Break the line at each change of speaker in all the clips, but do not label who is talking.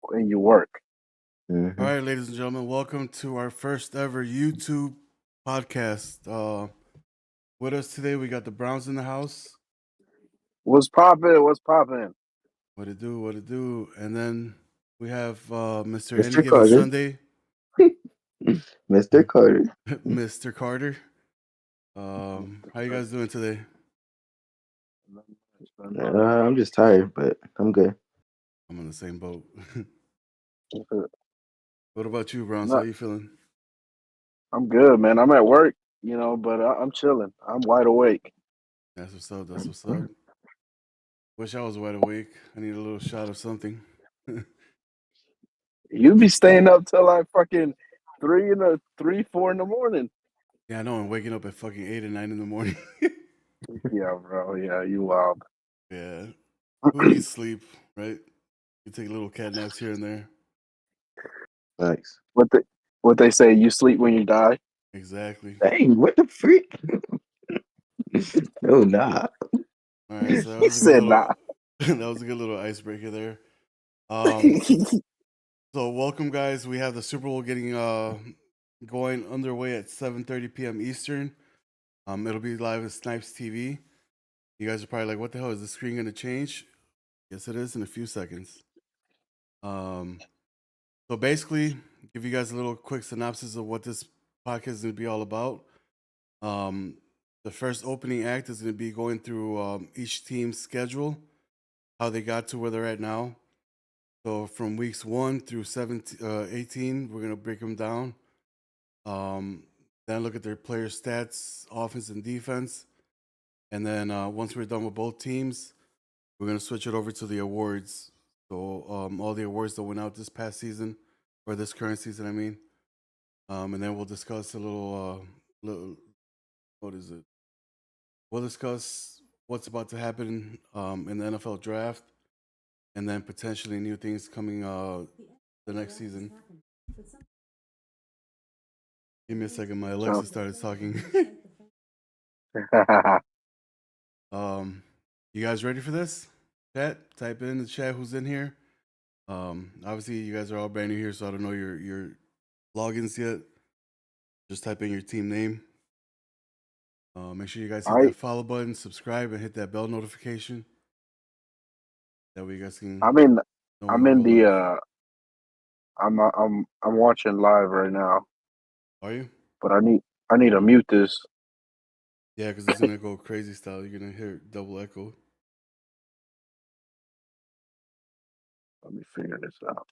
when you work.
Mm-hmm.
All right, ladies and gentlemen, welcome to our first ever YouTube podcast. With us today, we got the Browns in the house.
What's poppin'? What's poppin'?
What it do? What it do? And then we have Mr. Any
Mr.
Given
Carter.
Sunday,
Mr. Carter.
Mr. Carter. How you guys doing today?
I'm just tired, but I'm good.
I'm on the same boat. What about you, Browns?
No,
How you feeling?
I'm good, man. I'm at work, but I'm chilling. I'm wide awake.
That's what's up. That's what's up. Wish I was wide awake. I need a little shot of something.
You be staying up till like fucking 4 in the morning.
Yeah, I know. I'm waking up at fucking 8 and 9 in the morning.
Yeah, bro. Yeah, you wild.
Yeah. Who needs sleep, right? You take little cat naps here and there.
Nice.
What they say? You sleep when you die.
Exactly.
Dang, what the freak? Oh, nah.
All right, so that
He
was a good
said,
little
"Nah."
that was a good little icebreaker there. Um, so welcome guys. We have the Super Bowl getting going underway at 7:30 p.m. Eastern. It'll be live at Snipes TV. You guys are probably like, what the hell is the screen gonna change? Yes, it is in a few seconds. So basically, give you guys a little quick synopsis of what this podcast is gonna be all about. The first opening act is going to be going through each team's schedule, how they got to where they're at now. So from weeks 1 through 18, we're going to break them down. Then look at their player stats, offense and defense. And then once we're done with both teams, we're going to switch it over to the awards. So all the awards that went out this past season, or this current season, I mean. And then we'll discuss a little, what is it? We'll discuss what's about to happen in the NFL draft, and then potentially new things coming the next season. Give me a second. My Alexa started talking. You guys ready for this? Chat, type in the chat who's in here. Obviously, you guys are all brand new here, so I don't know your logins yet. Just type in your team name. Make sure you guys hit that follow button, subscribe, and hit that bell notification. That way you guys can.
I'm in the. I'm watching live right now.
Are you?
But I I need to mute this.
Yeah, because it's gonna go crazy style. You're gonna hear double echo.
Let me figure this out.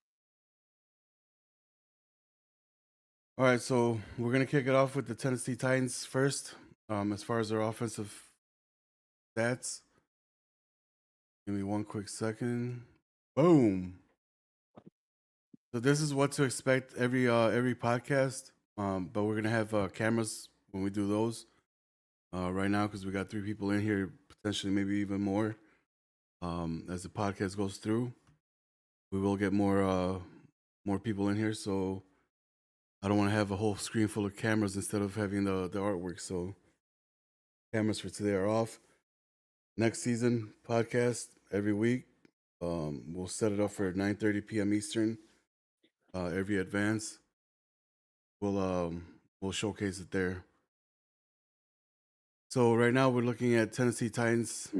All right, so we're gonna kick it off with the Tennessee Titans first. As far as their offensive stats, give me one quick second. Boom. So this is what to expect every podcast. But we're gonna have cameras when we do those. Right now, because we got 3 people in here, potentially maybe even more. As the podcast goes through, we will get more people in here. So I don't want to have a whole screen full of cameras instead of having the artwork. So cameras for today are off. Next season podcast every week. We'll set it up for 9:30 p.m. Eastern. Every advance, we'll showcase it there. So right now we're looking at Tennessee Titans.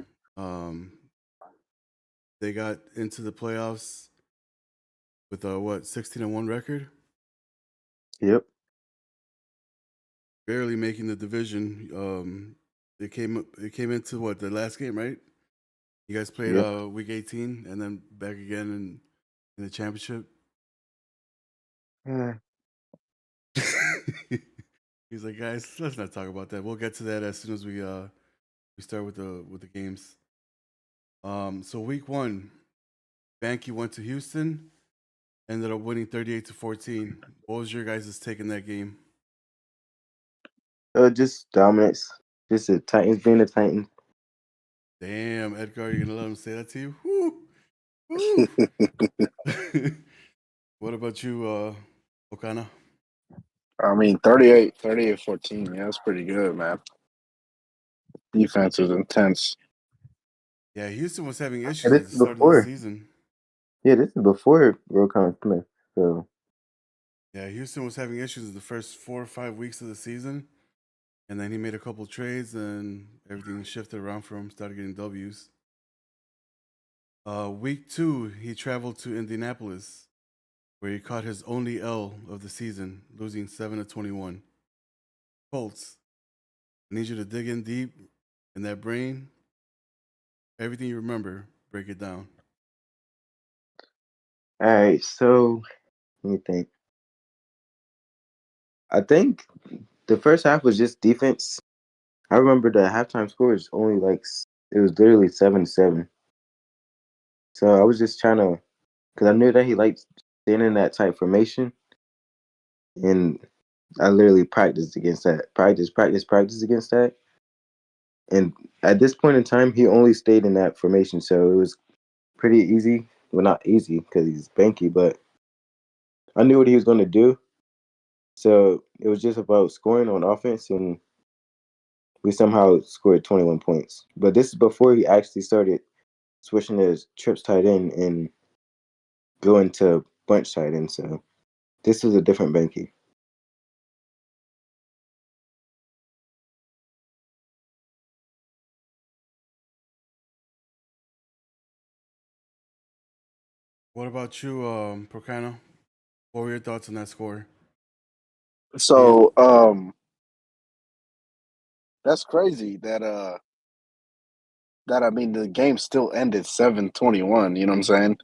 They got into the playoffs with a 16-1 record,
Yep.
barely making the division. They came into the last game, right? You guys played
Yep.
week 18 and then back again in the championship.
Yeah.
He's like, guys, let's not talk about that. We'll get to that as soon as we start with the games. So week 1, Banky went to Houston, ended up winning 38-14. What was your guys' take in that game?
Just dominance. Just the Titans being the Titans.
Damn, Edgar, you're gonna let him say that to you? Woo! Woo! What about you, Okana?
I mean, 38-14. Yeah, that's pretty good, man. Defense is intense.
Yeah, Houston was having
And
issues
this
at the
is
start of the
before.
season.
Yeah, this is before Roquan Smith. So
Yeah, Houston was having issues the first 4 or 5 weeks of the season, and then he made a couple trades, and everything shifted around for him. Started getting W's. Week 2, he traveled to Indianapolis, where he caught his only L of the season, losing 7-21. Colts, I need you to dig in deep in that brain. Everything you remember, break it down.
all right, so let me think. I think the first half was just defense. I remember the halftime score was only it was literally 7-7. So I was just trying to, because I knew that he liked staying in that tight formation, and I literally practiced against that. Practice against that. And at this point in time, he only stayed in that formation, so it was pretty easy. Well, not easy because he's banky, but I knew what he was going to do. So it was just about scoring on offense, and we somehow scored 21 points. But this is before he actually started switching his trips tight end and going to bunch tight end. So this was a different banky.
What about you, Procano? What were your thoughts on that score? He,
So, that's crazy that I mean the game still ended 7-21, you know what I'm saying?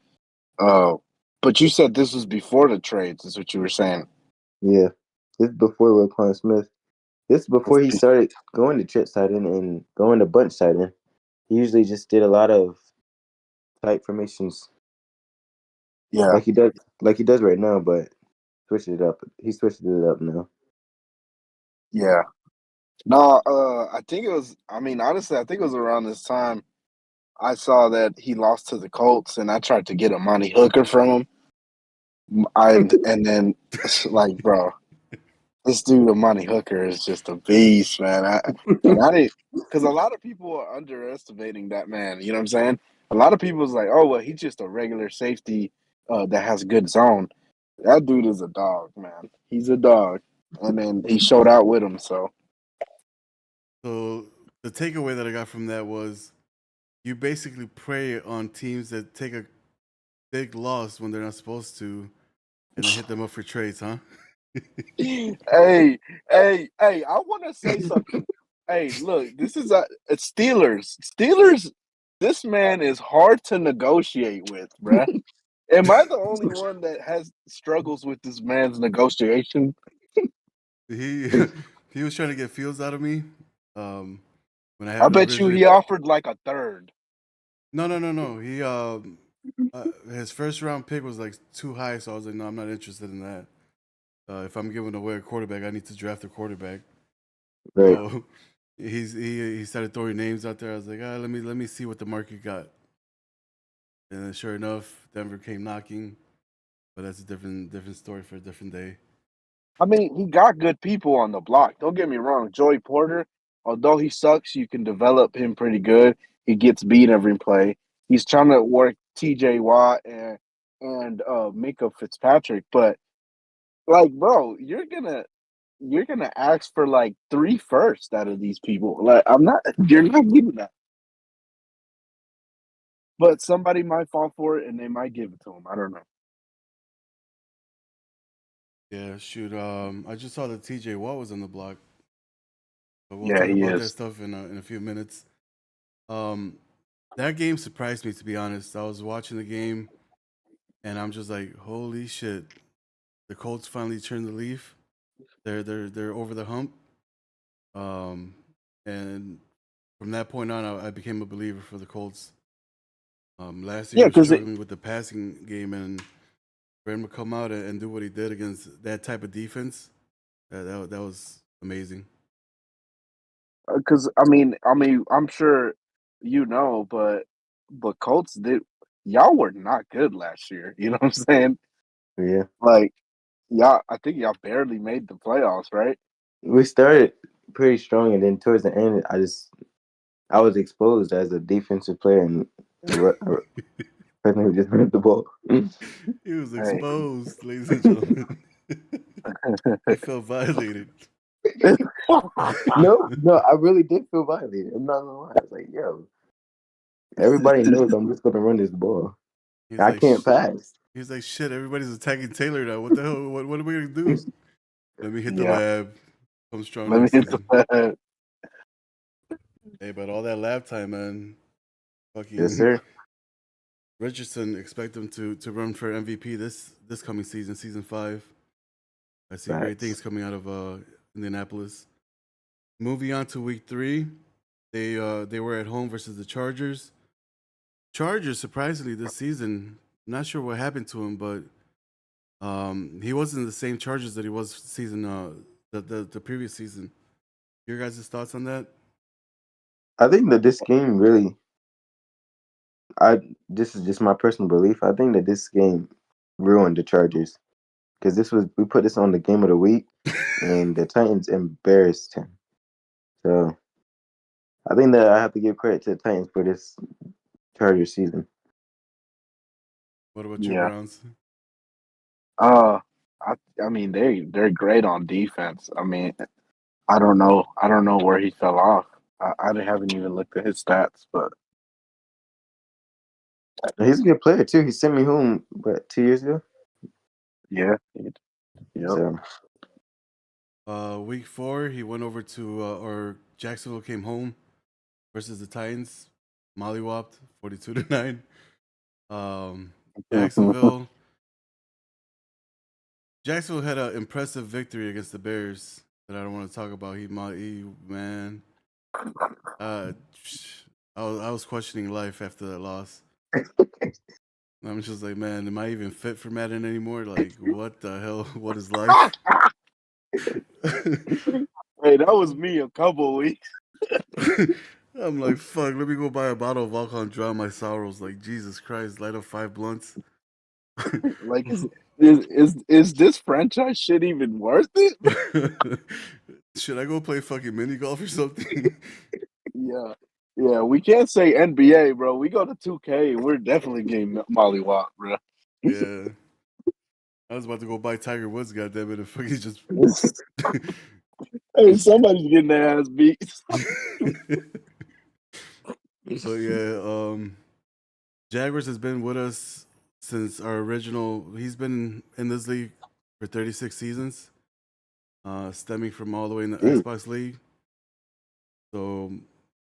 Uh but you said this was before the trades, is what you were saying.
Yeah, this is before Roquan Smith. This is
That's
before he started going to trips tight end and going to bunch tight end. He usually just did a lot of tight formations
Yeah,
like he does right now, but switched it up. He switched it up now.
yeah. No, I think it was I mean, honestly, I think it was around this time I saw that he lost to the Colts and I tried to get a Monty Hooker from him. And then like, bro, this dude, Amani Hooker, is just a beast, man. I didn't because a lot of people are underestimating that man. You know what I'm saying? A lot of people is like, oh well, he's just a regular safety that has good zone. That dude is a dog, man. He's a dog, and then he showed out with him. So
so the takeaway that I got from that was you basically prey on teams that take a big loss when they're not supposed to, and then hit them up for trades, huh?
Hey, I want to say something. Hey, look, this is it's Steelers. Steelers, this man is hard to negotiate with, bruh. Am I the only one that has struggles with this man's negotiation?
He he was trying to get Fields out of me. When I
I
had a
bet you
visit.
he offered like a third.
No. He his first round pick was like too high, so I was like, no, I'm not interested in that. If I'm giving away a quarterback, I need to draft a quarterback.
Right.
So he started throwing names out there. I was like, let me see what the market got. And then sure enough, Denver came knocking. But that's a different story for a different day.
I mean, he got good people on the block. Don't get me wrong. Joey Porter, although he sucks, you can develop him pretty good. He gets beat every play. He's trying to work T.J. Watt and Minka Fitzpatrick, but like, bro, you're gonna ask for like 3 firsts out of these people. Like, I'm not. You're not giving that. But somebody might fall for it, and they might give it to him. I don't know.
Yeah, shoot. I just saw that T.J. Watt was on the block, but we'll
Yeah,
talk
he
about that
is.
stuff in a few minutes. Um, that game surprised me, to be honest. I was watching the game, and I'm just like, holy shit! The Colts finally turned the leaf. They're over the hump. Um, and from that point on, I became a believer for the Colts. Last year
Yeah,
he was
because
struggling with the passing game, and for him to come out and do what he did against that type of defense, that was amazing.
I'm sure you know, but Colts did. Y'all were not good last year. You know what I'm saying?
Yeah.
Like y'all, I think y'all barely made the playoffs, right?
We started pretty strong, and then towards the end, I was exposed as a defensive player and a person who just ran the ball.
He was
Hey,
exposed, ladies and gentlemen. He felt violated.
No, I really did feel violated. I'm not gonna lie. I was like, yo, everybody knows I'm just gonna run this ball.
He's
I
like,
can't pass.
he's like, shit. Everybody's attacking Taylor now. What the hell? What are we gonna do? Let me hit the
yeah.
lab. Come strong
Let me
next
hit the
time.
pad.
Hey, but all that lab time, man.
Yes,
Fucking
sir.
Richardson expect him to run for MVP this coming season, season 5. I see great things
Facts.
coming out of Indianapolis. Moving on to week 3, they were at home versus the Chargers. Chargers surprisingly this season, not sure what happened to him, but he wasn't the same Chargers that he was season the previous season. Your guys' thoughts on that?
I think that this game really, I this is just my personal belief. I think that this game ruined the Chargers because we put this on the game of the week, and the Titans embarrassed him. So I think that I have to give credit to the Titans for this Chargers season.
What about you,
Yeah.
Browns?
Uh, I mean they're great on defense. I mean, I don't know. I don't know where he fell off. I haven't even looked at his stats, but
He's a good player too. He sent me home, what, 2 years ago?
yeah, yep.
So
Week 4, he went over to or Jacksonville came home versus the Titans, mollywopped 42-9. Um, Jacksonville Jacksonville had an impressive victory against the Bears that I don't want to talk about. He man, uh, I was questioning life after that loss. I'm just like, man, am I even fit for Madden anymore? Like, what the hell? What is life?
Hey, that was me a couple weeks.
I'm like, fuck. Let me go buy a bottle of alcohol and drown my sorrows. Like, Jesus Christ, light up 5 blunts.
Like, is this franchise shit even worth it?
Should I go play fucking mini golf or something?
Yeah, yeah. We can't say NBA, bro. We go to 2K, and we're definitely getting mollywop, bro.
Yeah. I was about to go buy Tiger Woods, goddamn it, and fucking just.
Hey, somebody's getting their ass beat.
But yeah, Jaguars has been with us since our original. He's been in this league for 36 seasons. stemming from all the way in the
Dude.
Xbox League. So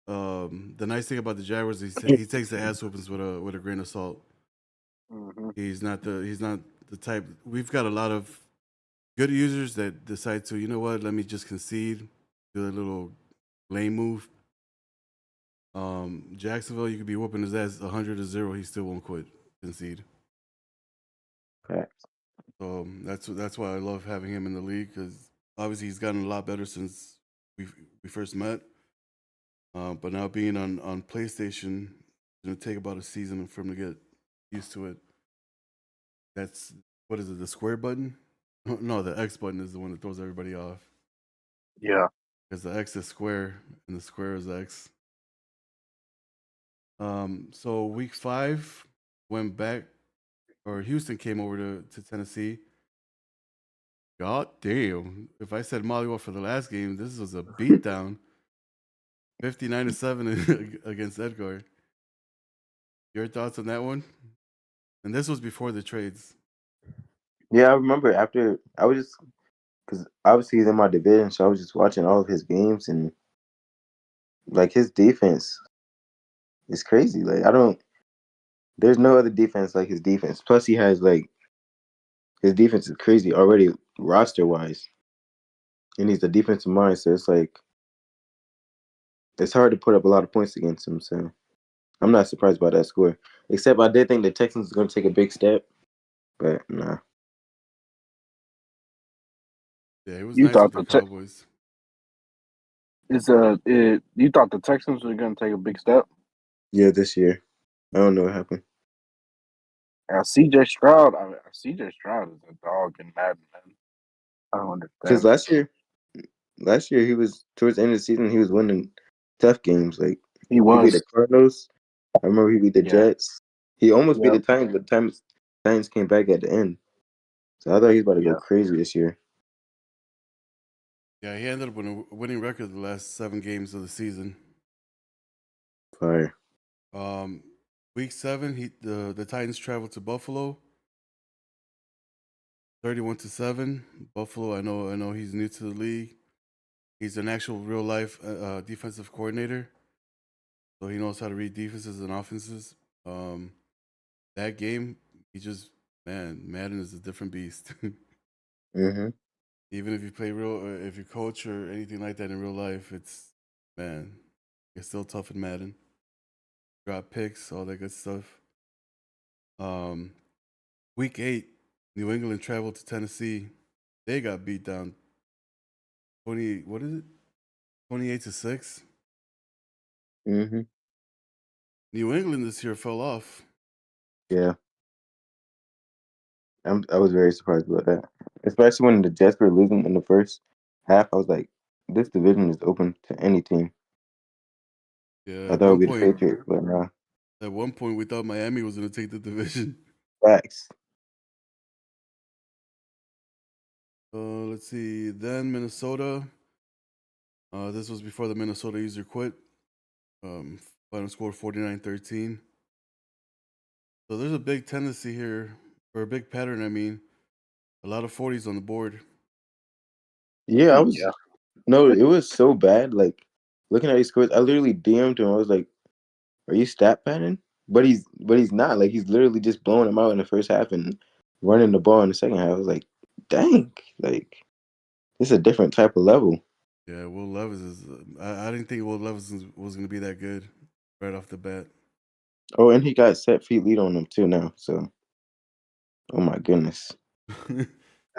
the nice thing about the Jaguars is he takes the ass whoopings with a grain of salt.
Mm-hmm.
He's not the type. We've got a lot of good users that decide to, you know what, let me just concede, do a little lame move. Jacksonville, you could be whooping his ass 100-0, he still won't quit, concede.
Facts.
So that's why I love having him in the league, because obviously he's gotten a lot better since we first met. But now being on PlayStation, it's gonna take about a season for him to get used to it. That's what is it? The square button? No, the X button is the one that throws everybody off.
Yeah.
Because the X is square and the square is X. So week 5 went back, or Houston came over to Tennessee. God damn! If I said Molly for the last game, this was a beatdown. 59-7 against Edgar. Your thoughts on that one? And this was before the trades.
Yeah, I remember after I was just because obviously he's in my division, so I was just watching all of his games and like his defense is crazy. Like there's no other defense like his defense. Plus he has like his defense is crazy already roster wise, and he's a defensive mind, so it's like it's hard to put up a lot of points against him. So I'm not surprised by that score. Except I did think the Texans was going to take a big step, but nah.
Yeah, it was
You
nice
thought
with the Cowboys.
you thought the Texans were going to take a big step?
Yeah, this year. I don't know what happened.
CJ Stroud. CJ Stroud is a dog in Madden. Man. I don't understand.
Because last year he was towards the end of the season. He was winning tough games. Like
He
he beat the
was.
Cardinals. I remember he beat the Jets. He almost beat
Yep.
the Titans, but the Titans came back at the end. So I thought he was about to go
Yeah.
crazy this year.
Yeah, he ended up with a winning record the last 7 games of the season.
Fire.
Week 7, the Titans traveled to Buffalo. 31-7. Buffalo. I know he's new to the league. He's an actual real life defensive coordinator, so he knows how to read defenses and offenses. That game, Madden is a different beast.
Mm-hmm.
Even if you play if you coach or anything like that in real life, it's still tough in Madden. Drop picks, all that good stuff. Week 8, New England traveled to Tennessee. They got beat down 28-6.
Mm-hmm.
New England this year fell off.
Yeah. I was very surprised about that. Especially when the Jets were losing in the first half. I was like, this division is open to any team.
Yeah,
I thought it would be the Patriots, but nah.
At one point, we thought Miami was going to take the division.
Facts.
Let's see. Then Minnesota. This was before the Minnesota user quit. Final score 49-13. So there's a big tendency here, or a big pattern, I mean. A lot of 40s on the board.
Yeah, No, it was so bad. Like looking at his scores, I literally DM'd him. I was like, "Are you stat padding?" But he's not. Like he's literally just blowing him out in the first half and running the ball in the second half. I was like, "Dang!" Like this is a different type of level.
Yeah, Will Levis is. I didn't think Will Levis was going to be that good right off the bat.
Oh, and he got set feet lead on him too now. So, oh my goodness.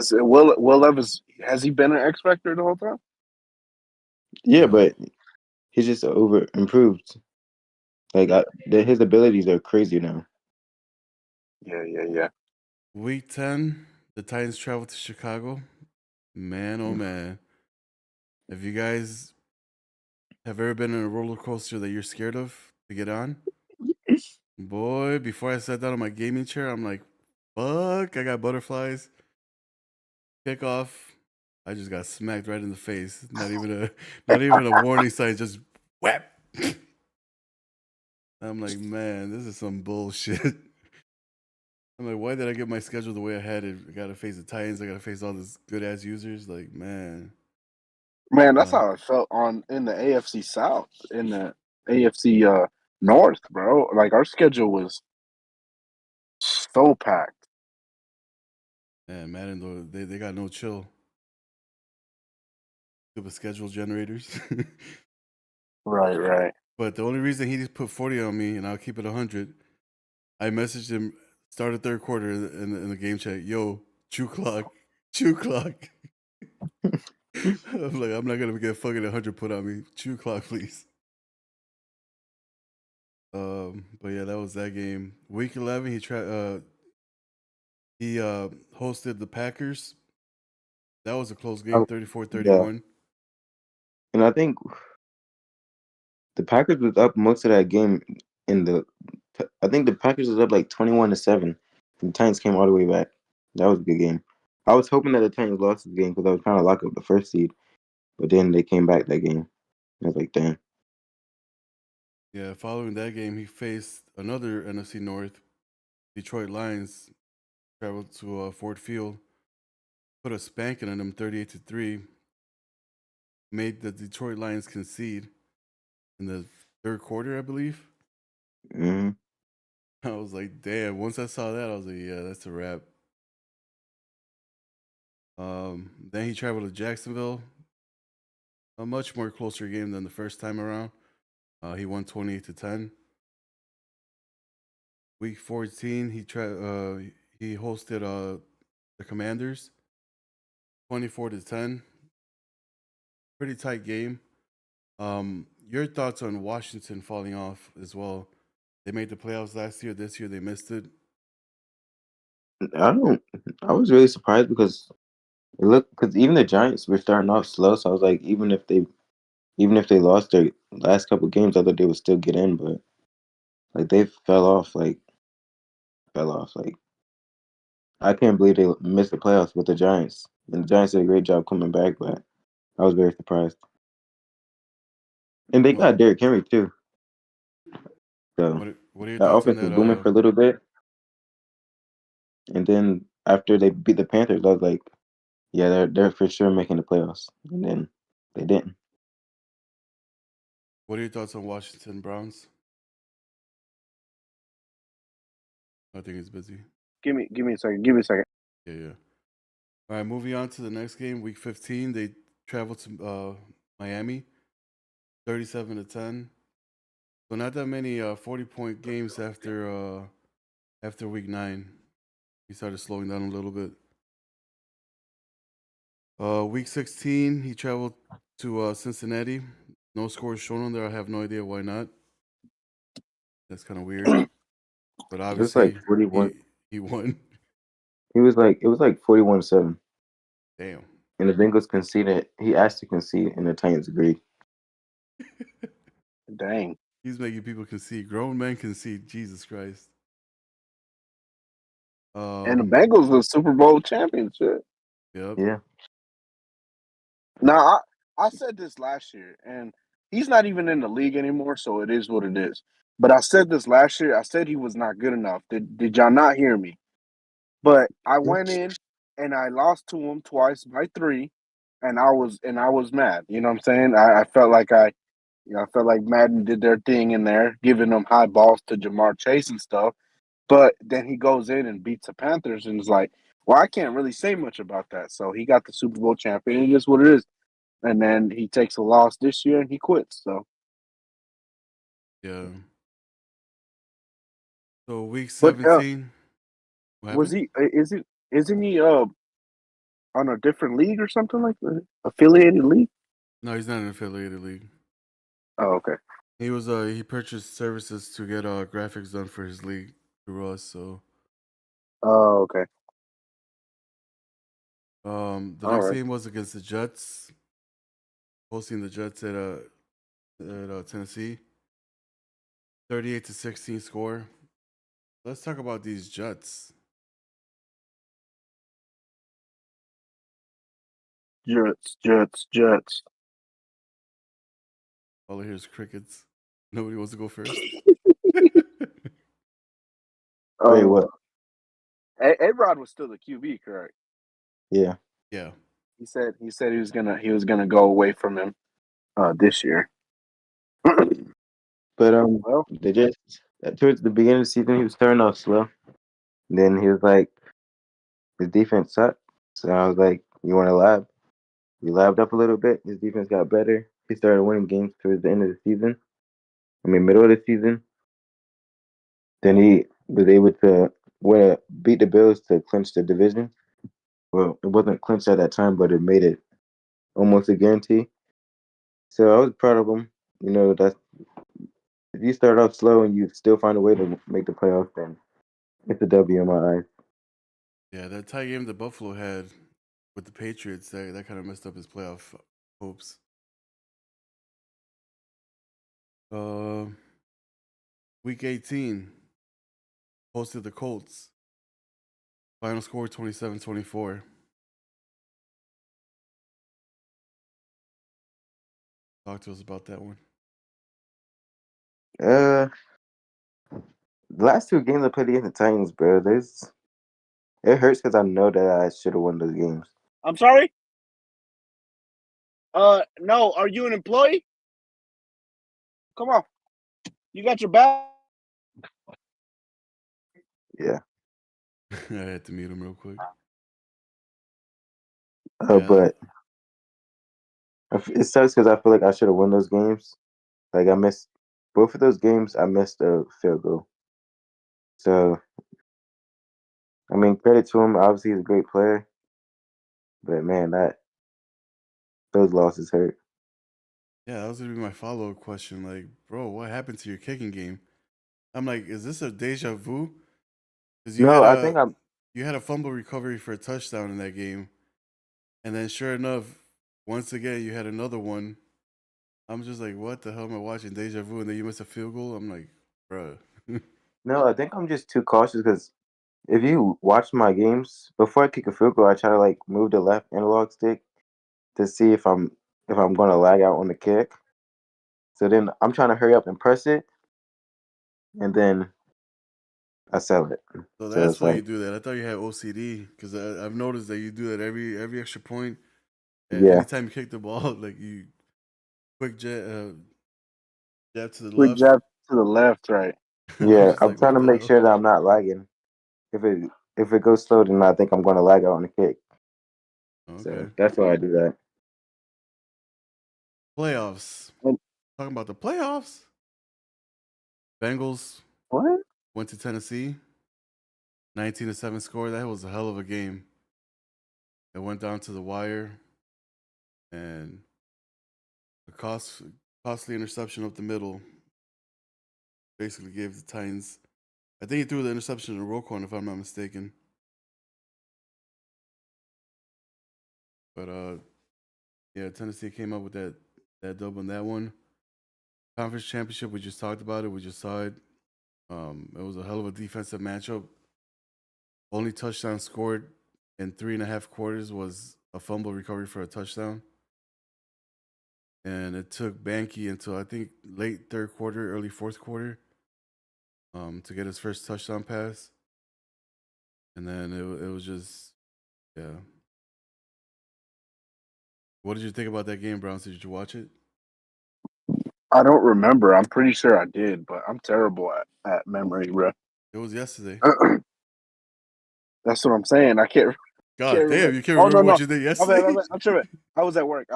Will Levis, has he been an X Factor the whole time?
Yeah,
No.
but he's just over improved. Like his abilities are crazy now.
Yeah.
Week 10, the Titans travel to Chicago. Man, oh man. Have you guys have ever been in a roller coaster that you're scared of to get on? Boy, before I sat down on my gaming chair, I'm like, fuck, I got butterflies. Kickoff. I just got smacked right in the face. Not even a warning sign, just whap. I'm like, man, this is some bullshit. I'm like, why did I get my schedule the way I had it? I got to face the Titans. I got to face all these good ass users. Like, man.
Man, that's how I felt in the AFC South, in the AFC North, bro. Like our schedule was so packed.
Man, Madden, though, they got no chill. Stupid schedule generators.
Right, right.
But the only reason he just put 40 on me, and I'll keep it 100, I messaged him, started third quarter in the game chat. Yo, chew clock, chew clock. I'm like, I'm not gonna get fucking 100 put on me. Chew clock, please. But yeah, that was that game. Week 11, he hosted the Packers. That was a close game,
Oh,
34-31.
yeah, and I think the Packers was up most of that game. I think the Packers was up like 21-7. The Titans came all the way back. That was a good game. I was hoping that the Titans lost this game because I was trying to lock up the first seed, but then they came back that game. I was like, damn.
Yeah, following that game, he faced another NFC North. Detroit Lions traveled to Ford Field, put a spanking on them 38-3, made the Detroit Lions concede in the third quarter, I believe.
Hmm.
I was like, damn. Once I saw that, I was like, yeah, that's a wrap. Then he traveled to Jacksonville, a much more closer game than the first time around. He won 28-10. Week 14, he hosted the Commanders, 24-10. Pretty tight game. Your thoughts on Washington falling off as well? They made the playoffs last year. This year they missed it.
I don't. I was really surprised because because even the Giants were starting off slow. So I was like, even if they lost their last couple games, I thought they would still get in. But like they fell off. Like I can't believe they missed the playoffs with the Giants. And the Giants did a great job coming back, but I was very surprised. And they got
Well,
Derrick Henry too. So
what are your
that
thoughts on
offense was
that?
booming for a little bit. And then after they beat the Panthers, I was like, yeah, they're for sure making the playoffs. And then they didn't.
What are your thoughts on Washington Browns? I think he's busy.
Give me a second. Give me a second.
Yeah, yeah. All right, moving on to the next game, week 15. They traveled to Miami, 37-10. So not that many 40-point games after week 9. He started slowing down a little bit. Week 16, he traveled to Cincinnati. No scores shown on there. I have no idea why not. That's kind of weird. But
It was like
obviously
41.
he won.
It was like 41-7.
Damn.
And the Bengals conceded. He asked to concede, and the Titans agreed.
Dang.
He's making people concede. Grown men concede. Jesus Christ.
And the
Um.
Bengals were Super Bowl championship.
Yep.
Yeah.
Now I said this last year, and he's not even in the league anymore, so it is what it is. But I said this last year. I said he was not good enough. Did y'all not hear me? But I went in and I lost to him twice by 3, and I was mad. You know what I'm saying? I felt like I felt like Madden did their thing in there, giving them high balls to Jamar Chase and stuff. But then he goes in and beats the Panthers and is like, well, I can't really say much about that. So he got the Super Bowl champion. It is what it is. And then he takes a loss this year and he quits. So,
Yeah. So week
but
17. What
was
happened?
he? Isn't he on a different league or something like that? Affiliated league?
No, he's not in an affiliated league.
Oh, okay.
He purchased services to get graphics done for his league through us. So
Oh, okay.
the
All
next
right.
game was against the Jets, hosting the Jets at Tennessee. 38-16 score. Let's talk about these Jets.
Jets.
All I hear is crickets. Nobody wants to go first.
Wait,
Uh,
what?
A-Rod was still the QB, correct?
Yeah.
Yeah.
He said he was gonna go away from him this year.
But
Well,
they just towards the beginning of the season he was starting off slow. Then he was like, his defense sucked. So I was like, you want to lab? He labbed up a little bit. His defense got better. He started winning games towards the end of the season. I mean, middle of the season. Then he was able to beat the Bills to clinch the division. Well, it wasn't clinched at that time, but it made it almost a guarantee. So I was proud of him. You know, that's if you start off slow and you still find a way to make the playoffs, then it's a W in my eyes.
Yeah, that tie game that Buffalo had with the Patriots, that kind of messed up his playoff hopes. Uh, Week 18, hosted the Colts. Final score 27-24. Talk to us about that one.
The last two games I played against the Titans, bro, it hurts because I know that I should have won those games.
I'm sorry. No. Are you an employee? Come on. You got your back.
Yeah.
I had to mute him real quick. Yeah.
But it sucks because I feel like I should have won those games. Like I missed both of those games. I missed a field goal. So I mean, credit to him. Obviously, he's a great player. But man, those losses hurt.
Yeah, that was gonna be my follow-up question. Like, bro, what happened to your kicking game? I'm like, is this a deja vu? Because
No, I think I'm.
you had a fumble recovery for a touchdown in that game, and then sure enough, once again you had another one. I'm just like, what the hell am I watching? Deja vu, and then you miss a field goal. I'm like, bro.
No, I think I'm just too cautious because if you watch my games before I kick a field goal, I try to like move the left analog stick to see if I'm going to lag out on the kick. So then I'm trying to hurry up and press it, and then I sell it.
So
So
that's
it's
why you
like,
do that. I thought you had OCD because I've noticed that you do that every extra point.
yeah,
Anytime you kick the ball, like you quick jab to the
Quick
left.
jab to the left, right?
I'm
yeah.
just
I'm
like,
trying
what
to
the
make
hell?
sure that I'm not lagging. If it goes slow, then I think I'm going to lag out on the kick. So
Okay.
that's why I do that.
Playoffs.
And
Talking about the playoffs. Bengals
what?
went to Tennessee. 19-7 score. That was a hell of a game. It went down to the wire, and a costly interception up the middle basically gave the Titans. I think he threw the interception in the roll corner, if I'm not mistaken. But yeah, Tennessee came up with that dub on that one. Conference championship, we just talked about it. We just saw it. It was a hell of a defensive matchup. Only touchdown scored in 3.5 quarters was a fumble recovery for a touchdown. And it took Banky until I think late third quarter, early fourth quarter, to get his first touchdown pass. And then it was just, yeah. What did you think about that game, Browns? Did you watch it?
I don't remember. I'm pretty sure I did, but I'm terrible at memory, bro.
It was yesterday.
That's what I'm saying. I can't
God
remember.
damn, you can't
Oh no,
remember what
no.
you did
My bad, my
yesterday?
bad. I'm tripping. I was at work,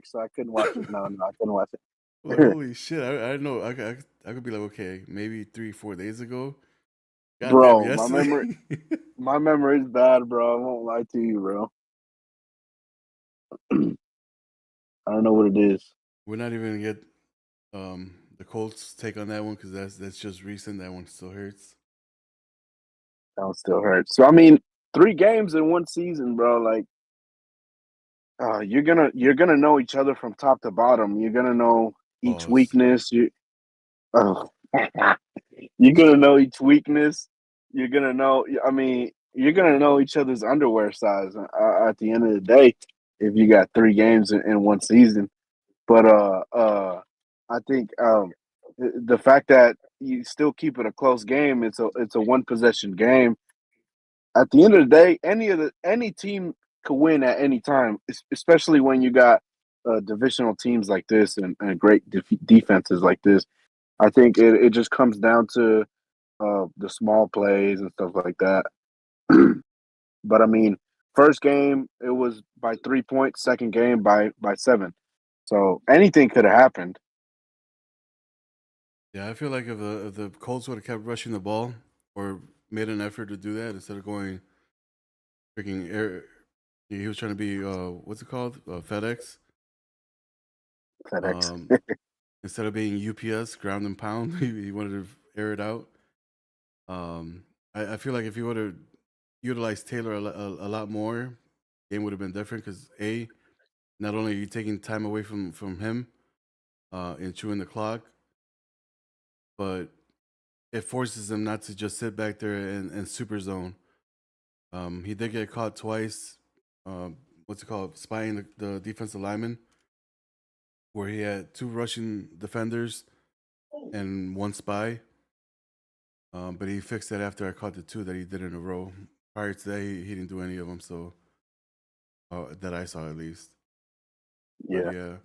so I couldn't watch it. No, I couldn't watch
Like,
it.
holy shit. I know. I could be like, okay, maybe 3-4 days ago. God damn,
Bro,
yesterday.
my memory's bad, bro. I won't lie to you, bro. I don't know what it is.
We're not even gonna get the Colts take on that one because that's just recent. That one still hurts.
That one still hurts. So I mean, 3 games in one season, bro. Like, you're gonna know each other from top to bottom. You're gonna know each
Pause.
weakness. Uh, you're gonna know each weakness. You're gonna know. I mean, you're gonna know each other's underwear size at the end of the day if you got 3 games in one season. But I think the fact that you still keep it a close game, it's a one possession game. at the end of the day, any team could win at any time, especially when you got divisional teams like this and great defenses like this. I think it just comes down to the small plays and stuff like that. But I mean, first game it was by 3 points. Second game by 7. So anything could have happened.
Yeah, I feel like if the Colts would have kept rushing the ball or made an effort to do that instead of going freaking air, he was trying to be what's it called, FedEx.
FedEx.
Um, instead of being UPS, ground and pound, he wanted to air it out. Um, I feel like if he would have utilized Taylor a lot more, game would have been different because not only are you taking time away from him and chewing the clock, but it forces him not to just sit back there and super zone. He did get caught twice. What's it called? Spying the defensive lineman, where he had 2 Russian defenders and 1 spy. But he fixed that after I caught the 2 that he did in a row. Prior to that, he didn't do any of them. So that I saw at least. But
Yeah.
yeah.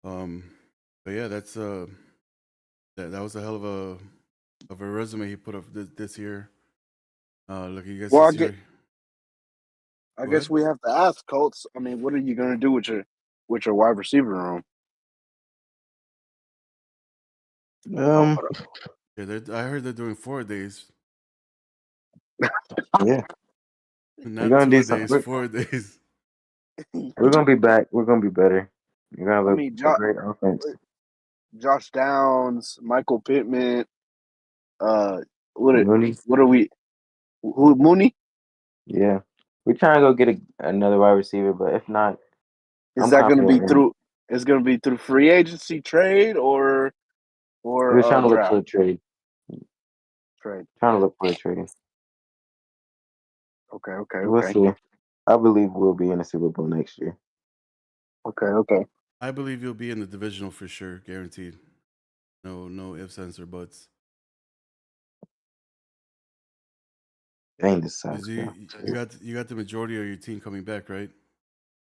But yeah, that's that was a hell of a resume he put up this year. Look, you guys
Well,
can
I
see.
get. I
Go
guess
ahead.
we have to ask Colts. I mean, what are you going to do with your wide receiver room? Oh,
Um,
Yeah, I heard they're doing 4 days,
yeah, we're
not
gonna
2
do
a
something.
days, 4 days.
We're gonna be back. We're gonna be better. We're gonna
I
have
mean,
a great offense.
Josh Downs, Michael Pittman. Uh, what are,
Mooney,
what are we? Who Mooney?
yeah, we're trying to go get another wide receiver, but if not,
Is
I'm
that going to be
confident in.
through? Is going to be through free agency trade
We're
or
trying to look for
draft
a trade.
trade?
Trying to look for a trade.
Okay, okay,
We'll
okay,
see. I believe we'll be in the Super Bowl next year.
okay.
I believe you'll be in the divisional for sure, guaranteed. No ifs, ands, or buts.
Dang, this
Because
sucks, bro.
you got the majority of your team coming back, right?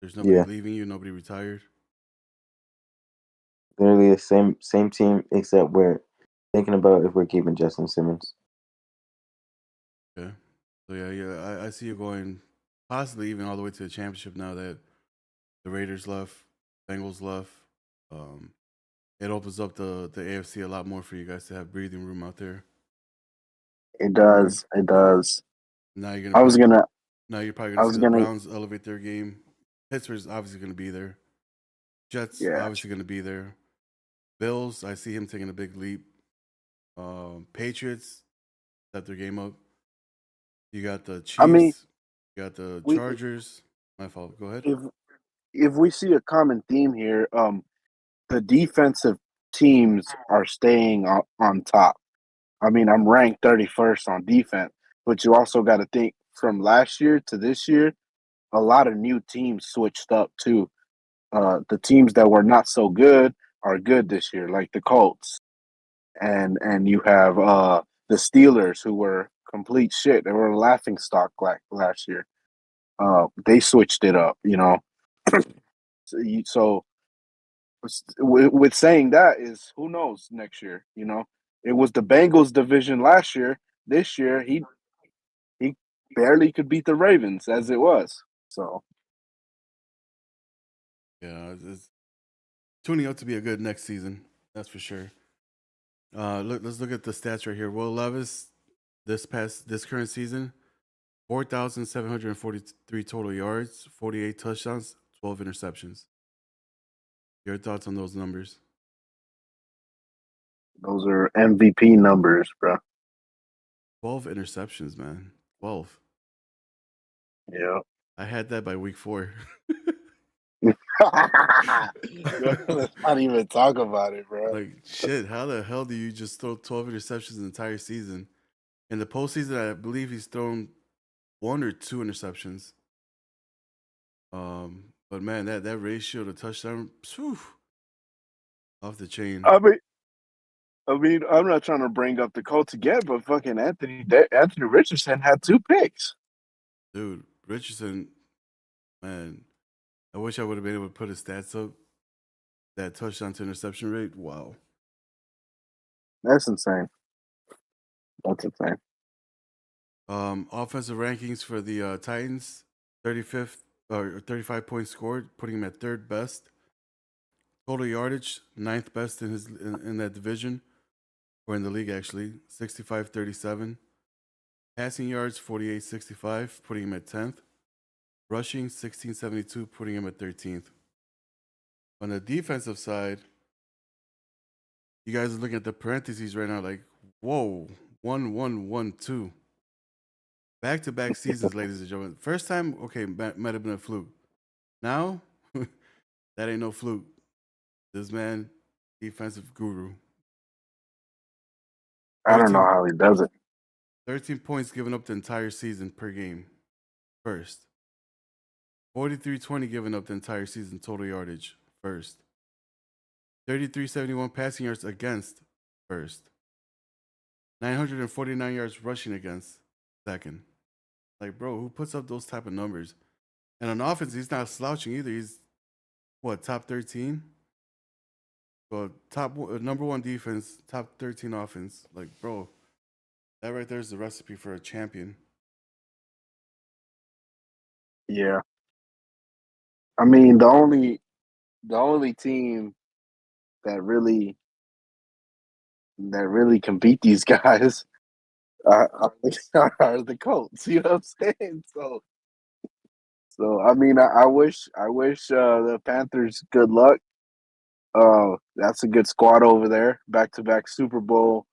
There's nobody
Yeah,
leaving you, nobody retired.
literally the same team, except we're thinking about if we're keeping Justin Simmons.
Okay. So yeah, I see you going possibly even all the way to the championship now that the Raiders left, Bengals left. Um, it opens up the AFC a lot more for you guys to have breathing room out there.
It does. It does.
Now you're gonna
I was
probably
gonna.
now you're probably
I
gonna see
was
the
gonna.
Browns elevate their game. Pittsburgh's obviously gonna be there. Jets
Yeah.
obviously gonna be there. Bills, I see him taking a big leap. Patriots set their game up. You got the
I mean,
Chiefs. You got the
we
Chargers. My fault. Go ahead.
if we see a common theme here, the defensive teams are staying on top. I mean, I'm ranked 31st on defense, but you also got to think from last year to this year, a lot of new teams switched up too. The teams that were not so good are good this year, like the Colts, and you have the Steelers, who were complete shit. They were a laughing stock like last year. They switched it up, you know. So with saying that is who knows next year, you know. It was the Bengals division last year. This year he barely could beat the Ravens as it was. So
Yeah, it's tuning up to be a good next season. That's for sure. Let's look at the stats right here. Will Levis this current season, 4,743 total yards, 48 touchdowns, 12 interceptions. Your thoughts on those numbers?
those are MVP numbers, bro.
12 interceptions, man. 12.
Yeah.
I had that by week 4.
Let's not even talk about it, bro.
Like shit, how the hell do you just throw 12 interceptions the entire season? In the postseason, I believe he's thrown 1 or 2 interceptions. But man, that ratio to touchdown, phew, off the chain.
I mean, I mean, I'm not trying to bring up the Colts again, but fucking Anthony Richardson had 2 picks.
Dude, Richardson, man, I wish I would have been able to put his stats up. That touchdown to interception rate, wow.
That's insane. That's insane.
Offensive rankings for the Titans: 35th or 35 points scored, putting him at third best. Total yardage, ninth best in that division, or in the league actually, 65-37. Passing yards, 48-65, putting him at 10th. Rushing, 1672, putting him at 13th. On the defensive side, you guys are looking at the parentheses right now, like, whoa, 1-1-1-2. Back-to-back seasons, ladies and gentlemen. First time, okay, might have been a fluke. Now, that ain't no fluke. This man, defensive guru.
I don't know
13,
how he does it.
13 points given up the entire season per game. First. 43-20 given up the entire season total yardage. First. 33-71 passing yards against. First. 949 yards rushing against. Second. Like, bro, who puts up those type of numbers? And on offense, he's not slouching either. He's, what, top 13? So number 1 defense, top 13 offense. Like, bro, that right there is the recipe for a champion.
Yeah. I mean, the only team that really can beat these guys are the Colts. You know what I'm saying? So I mean, I wish the Panthers good luck. That's a good squad over there. Back-to-back Super Bowl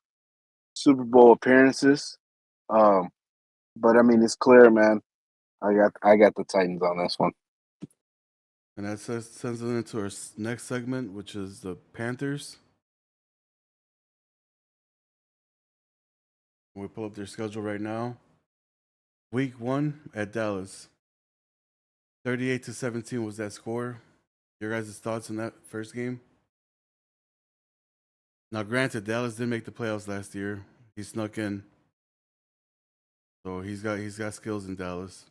appearances. But I mean, it's clear, man. I got the Titans on this one.
And that sends us into our next segment, which is the Panthers. We pull up their schedule right now. Week 1 at Dallas. 38-17 was that score. Your guys' thoughts on that first game? Now, granted, Dallas did make the playoffs last year. He snuck in, so he's got skills in Dallas.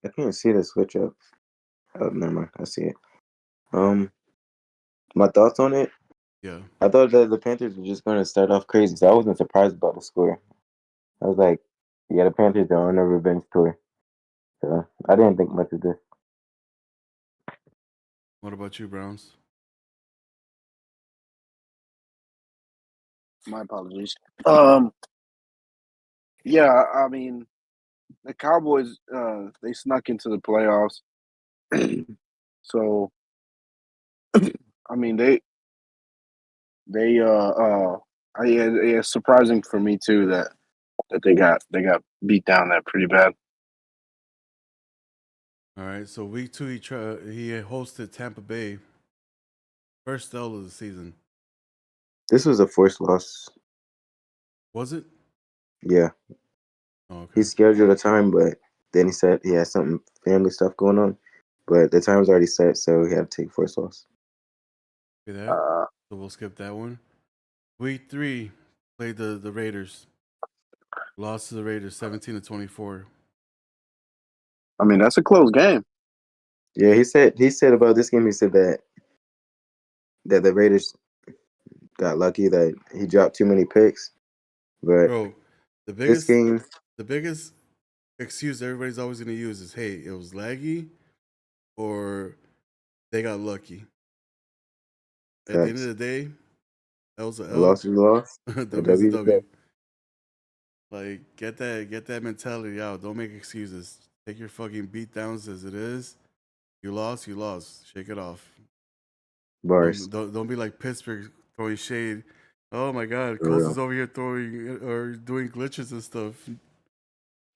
I can't see the switch up. Oh, never mind. I see it. My thoughts on it.
Yeah.
I thought that the Panthers were just going to start off crazy, so I wasn't surprised about the score. I was like, yeah, the Panthers are on a revenge tour. So I didn't think much of this.
What about you, Browns?
My apologies. Yeah, I mean, the Cowboys they snuck into the playoffs. So I mean yeah, it's surprising for me too that they got beat down that pretty bad.
All right. So week 2, he hosted Tampa Bay. First L of the season.
This was a forced loss.
Was it?
Yeah.
Oh, okay.
He scheduled a time, but then he said he had some family stuff going on. But the time was already set, so he had to take forced loss.
Okay, that. So we'll skip that one. Week 3, played the Raiders. Lost to the Raiders 17-24.
I mean, that's a close game.
Yeah, he said about this game, he said that the Raiders got lucky that he dropped too many picks. But
Bro,
this game,
the biggest excuse everybody's always gonna use is, hey, it was laggy or they got lucky. At the end of the day, L's a
a
L,
loss is a loss.
W's a W. Like, get that mentality out. Don't make excuses. Take your fucking beat downs as it is. You lost, you lost. Shake it off.
Bars.
Don't be like Pittsburgh throwing shade. Oh my God,
For
Colts
real.
is over here throwing or doing glitches and stuff.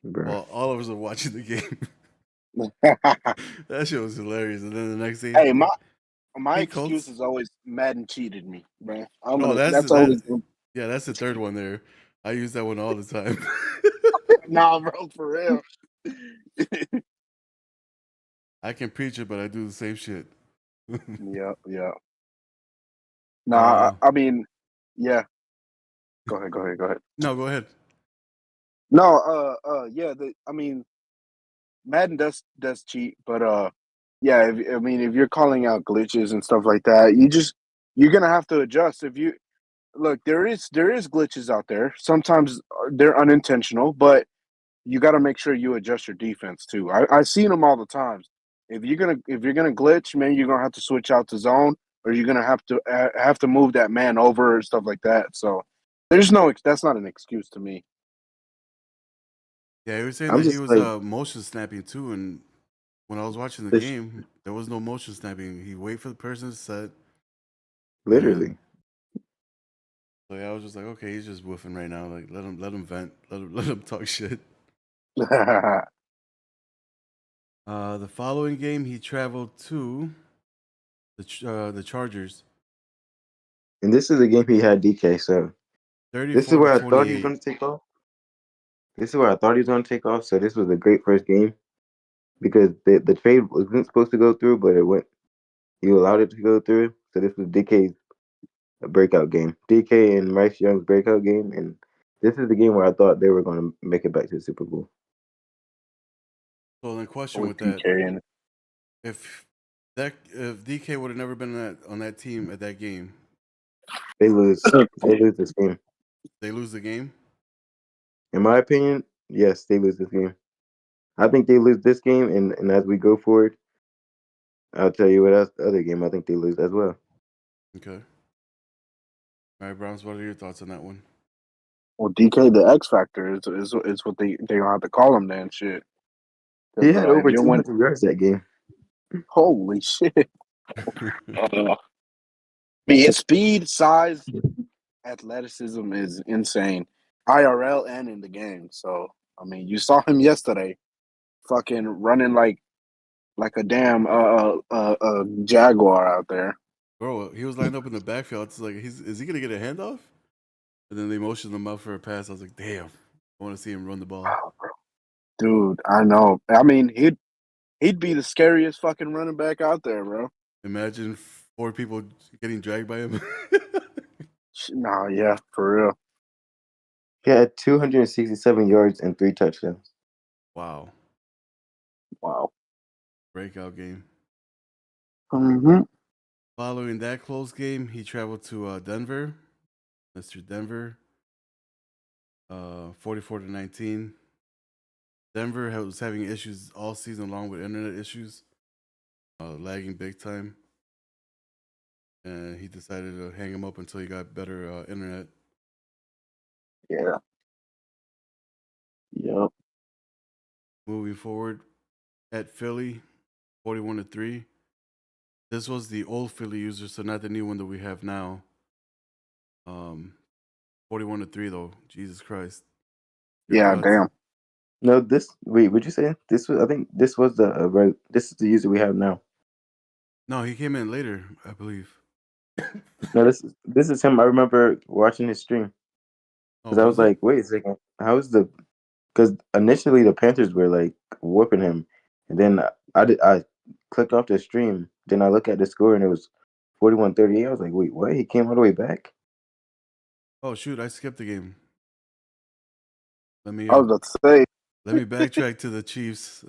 Bro.
While all of us are watching the game. That shit was hilarious. And then the next day,
Hey, my
beat
excuse
Colts.
is always Madden cheated me, man.
That's
Always
yeah, that's the third one there. I use that one all the time.
nah, bro, for real.
I can preach it, but I do the same shit.
Yeah. No, I mean, yeah. Go ahead.
No, go ahead.
No, yeah. I mean, Madden does cheat, but yeah. I mean, if you're calling out glitches and stuff like that, you're gonna have to adjust. If you look, there is glitches out there. Sometimes they're unintentional, but you got to make sure you adjust your defense too. I've seen them all the times. If you're gonna glitch, man, you're gonna have to switch out to zone, or you're gonna have to move that man over and stuff like that. So that's not an excuse to me.
Yeah, he was saying
I'm
that he
just
was
like
motion snapping too, and when I was watching the
this,
game, there was no motion snapping. He wait for the person to set, and
literally.
so yeah, I was just like, okay, he's just woofing right now. Like let him vent, let him talk shit. The following game, he traveled to the Chargers,
And this is the game he had DK. So this is
34 to
where I thought he was
28.
going to take off. This is where I thought he was going to take off. So this was a great first game because the trade wasn't supposed to go through, but it went. You allowed it to go through. So this was DK's breakout game. DK and Bryce Young's breakout game, and this is the game where I thought they were going to make it back to the Super Bowl.
So the question
With
with that,
DK and
if if DK would have never been on that team at that game,
They lose. They lose this game.
they lose the game.
In my opinion, yes, they lose this game. I think they lose this game, and as we go forward, I'll tell you what else. The other game, I think they lose as well.
Okay. All right, Browns. What are your thoughts on that one?
well, DK the X Factor is what they gonna have to call him then. Shit,
He
because
had
if
over
you win,
200 yards that game.
holy shit. I mean, his speed, size, athleticism is insane. IRL and in the game. So I mean, you saw him yesterday, fucking running like a damn jaguar out there.
Bro, he was lined up in the backfield. It's like, is he gonna get a handoff? And then they motioned him out for a pass. I was like, damn, I want to see him run the ball.
Oh, bro. Dude, I know. I mean, he'd be the scariest fucking running back out there, bro.
Imagine 4 people getting dragged by him.
No, yeah, for real.
He had 267 yards and 3 touchdowns.
Wow,
Wow.
breakout game.
Mm-hmm.
Following that close game, he traveled to Denver, Mr. Denver, 44 to 19. Denver was having issues all season long with internet issues, lagging big time. And he decided to hang him up until he got better internet.
Yeah. Yep.
Moving forward, at Philly, 41 to 3. This was the old Philly user, so not the new one that we have now. 41 to 3 though. Jesus Christ. Your
Yeah,
thoughts?
damn.
No, wait, would you say this was? I think this was this is the user we have now.
No, he came in later, I believe.
No, this is him. I remember watching his stream
Oh,
because I was
was it?
like, wait a second, how's the? Because initially the Panthers were like whooping him, and then I clicked off the stream. Then I look at the score and it was 41-38. I was like, wait, what? He came all the way back.
Oh shoot, I skipped the game. Let me
I was about to say.
let me backtrack to the Chiefs.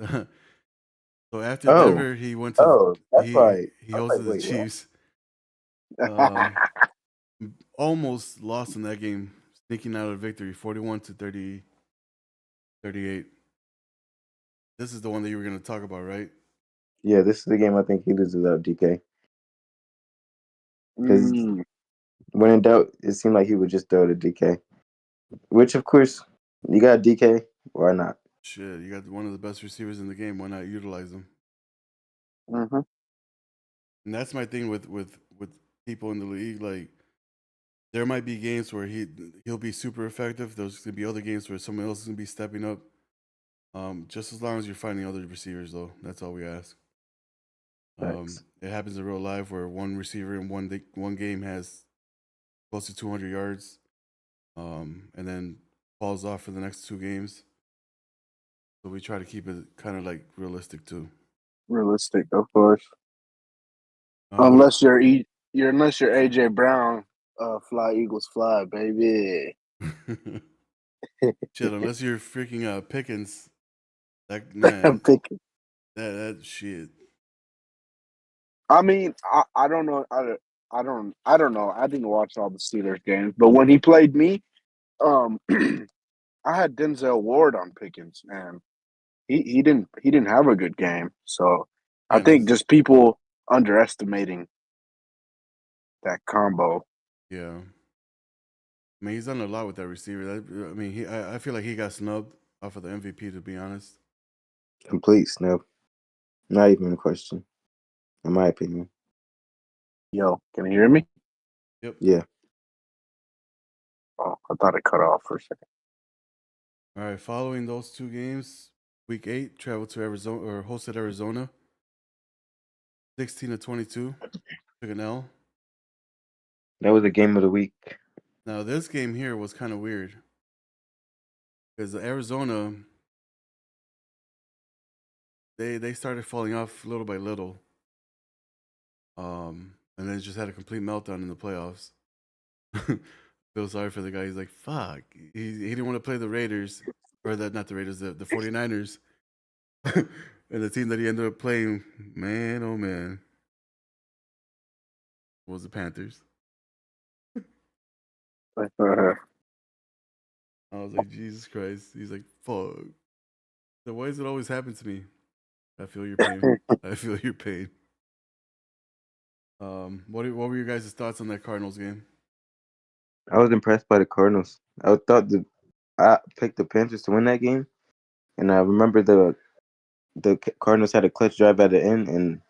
So after
Oh,
Denver, he went to
oh, that's why.
he
I was like,
hosted the
wait, what?
Chiefs. Um, almost lost in that game, sneaking out a victory, 41 to 38. This is the one that you were going to talk about, right?
Yeah, this is the game I think he loses out DK. Because when in doubt, it seemed like he would just throw to DK. Which, of course, you got DK. Why not?
Shit, you got one of the best receivers in the game. Why not utilize him?
Mm-hmm.
And that's my thing with people in the league. Like, there might be games where he'll be super effective. There's gonna be other games where someone else is gonna be stepping up. Just as long as you're finding other receivers, though, that's all we ask.
Thanks.
It happens in real life where one receiver in one game has close to 200 yards, and then falls off for the next 2 games. So we try to keep it kind of like realistic too.
Realistic, of course.
What?
Unless you're unless you're AJ Brown, fly Eagles fly, baby.
Shit, unless you're freaking Pickens, that man,
I'm picking.
that shit.
I mean, I don't know. I don't know. I didn't watch all the Steelers games, but when he played me, um, I had Denzel Ward on Pickens, and he didn't have a good game. So I
Yeah,
think just people underestimating that combo.
yeah. I mean, he's done a lot with that receiver. I mean, I feel like he got snubbed off of the MVP. To be honest.
Complete snub. Not even a question, in my opinion.
Yo, can you hear me?
Yep.
Yeah.
Oh, I thought it cut off for a second.
All right. Following those two games, Week 8 traveled to Arizona or hosted Arizona, 16-22, took an L.
That was the game of the week.
Now this game here was kind of weird because Arizona they started falling off little by little, and then just had a complete meltdown in the playoffs. Feel sorry for the guy. He's like, fuck. He didn't want to play the Raiders, or not the Raiders, the 49ers. And the team that he ended up playing, man, oh man, was the Panthers. I was like, Jesus Christ. He's like, fuck. So why does it always happen to me? I feel your pain. I feel your pain. What were your guys' thoughts on that Cardinals game?
I was impressed by the Cardinals. I picked the Panthers to win that game, and I remember the Cardinals had a clutch drive at the end, and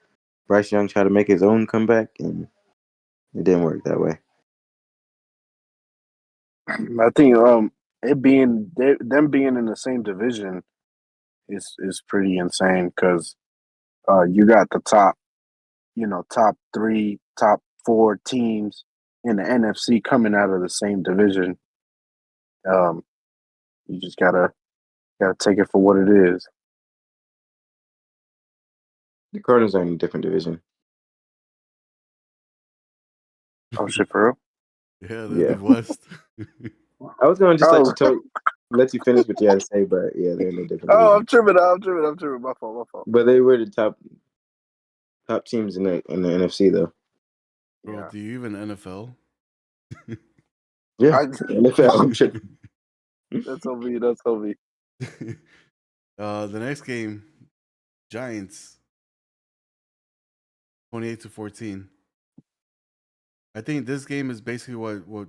Bryce Young tried to make his own comeback, and it didn't work that way.
I think it being them being in the same division is pretty insane because you got the top, top three, top four teams in the NFC coming out of the same division. Um, you just gotta take it for what it is.
The Cardinals are in a different division.
Oh shit, for real?
Yeah, they're in
Yeah,
the West.
I was gonna just
Oh,
let you finish what you had to say, but yeah, they're in a different
oh, I'm
division.
tripping. I'm tripping. I'm tripping. My fault. My fault.
But they were the top teams in the NFC though.
Bro,
Yeah.
do you even NFL?
Yeah,
I,
NFL. I'm tripping.
that's on me. That's on me.
The next game, Giants, 28-14. I think this game is basically what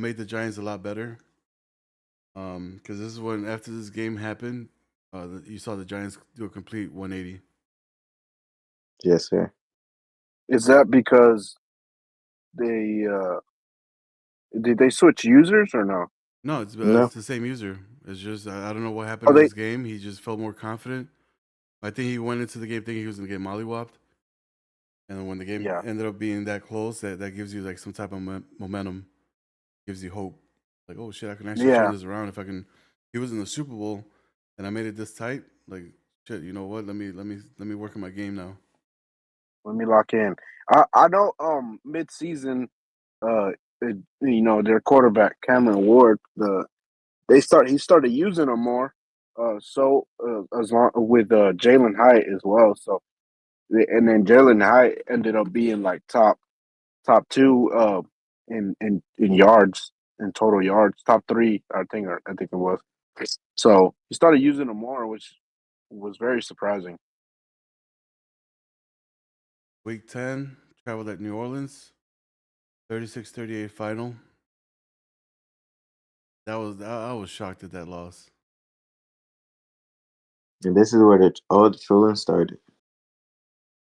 made the Giants a lot better. Because this is when after this game happened, you saw the Giants do a complete 180.
Yes, sir.
Is that because they did they switch users or no?
No,
No.
it's the same user. It's just I don't know what happened
Oh,
in
they
this game. He just felt more confident. I think he went into the game thinking he was gonna get mollywopped, and then when the game
yeah
ended up being that close, that gives you like some type of momentum, gives you hope. Like, oh shit, I can actually turn
yeah.
this around if I can. He was in the Super Bowl, and I made it this tight. Like, shit, you know what? Let me work on my game now.
Let me lock in. I know mid season their quarterback Cameron Ward he started using him more as long with Jalen Hyatt as well. So and then Jalen Hyatt ended up being like top two in yards, in total yards, top three I think it was. So he started using him more, which was very surprising.
Week 10, traveled at New Orleans, 36-38 final. I was shocked at that loss.
And this is where all the trolling started.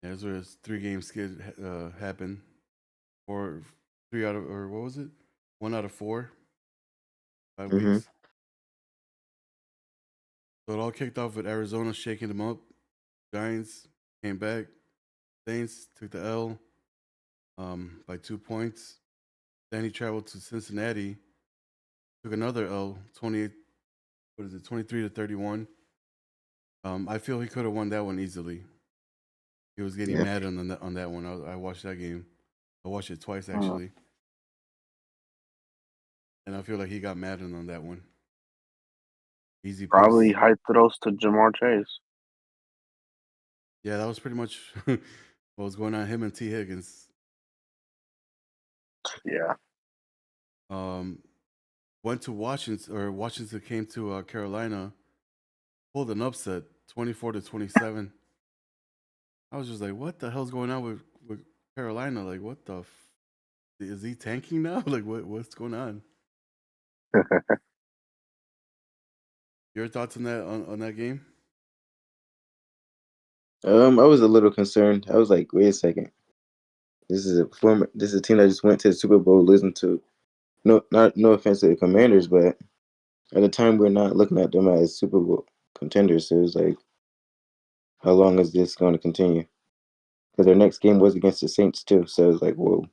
Yeah, this was 3 game skid happened, or 3 out of or what was it? 1 out of 4, 5
Mm-hmm.
weeks. So it all kicked off with Arizona shaking them up. Giants came back. Saints took the L by 2 points. Then he traveled to Cincinnati, took another L, 28. What is it? 23-31. I feel he could have won that one easily. he was getting
Yeah.
mad on that one. I watched that game. I watched it twice actually, and I feel like he got mad on that one. Easy
Probably
post.
hyped those to Jamar Chase.
Yeah, that was pretty much what was going on. Him and T Higgins.
Yeah.
Went to Washington, or Washington came to Carolina, pulled an upset, 24-27. I was just like, what the hell's going on with Carolina? Like, what the is he tanking now? Like, what's going on? Your thoughts on that game?
I was a little concerned. I was like, wait a second. This is a team that just went to the Super Bowl losing to no offense to the Commanders, but at the time we're not looking at them as Super Bowl contenders. So it was like, how long is this going to continue? Because their next game was against the Saints too. So it was like, whoa,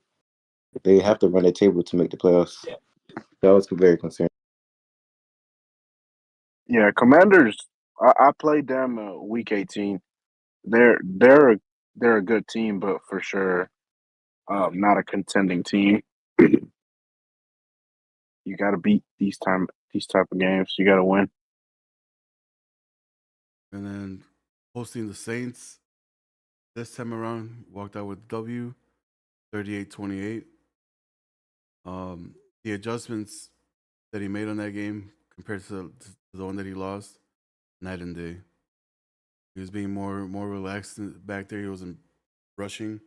they have to run a table to make the playoffs. That was very concerned.
Yeah, Commanders. I played them week 18. They're a good team, but for sure, not a contending team. You got to beat these type of games. You got to win.
And then hosting the Saints this time around, walked out with W, 38-28. The adjustments that he made on that game compared to the one that he lost, night and day. He was being more relaxed back there. He wasn't rushing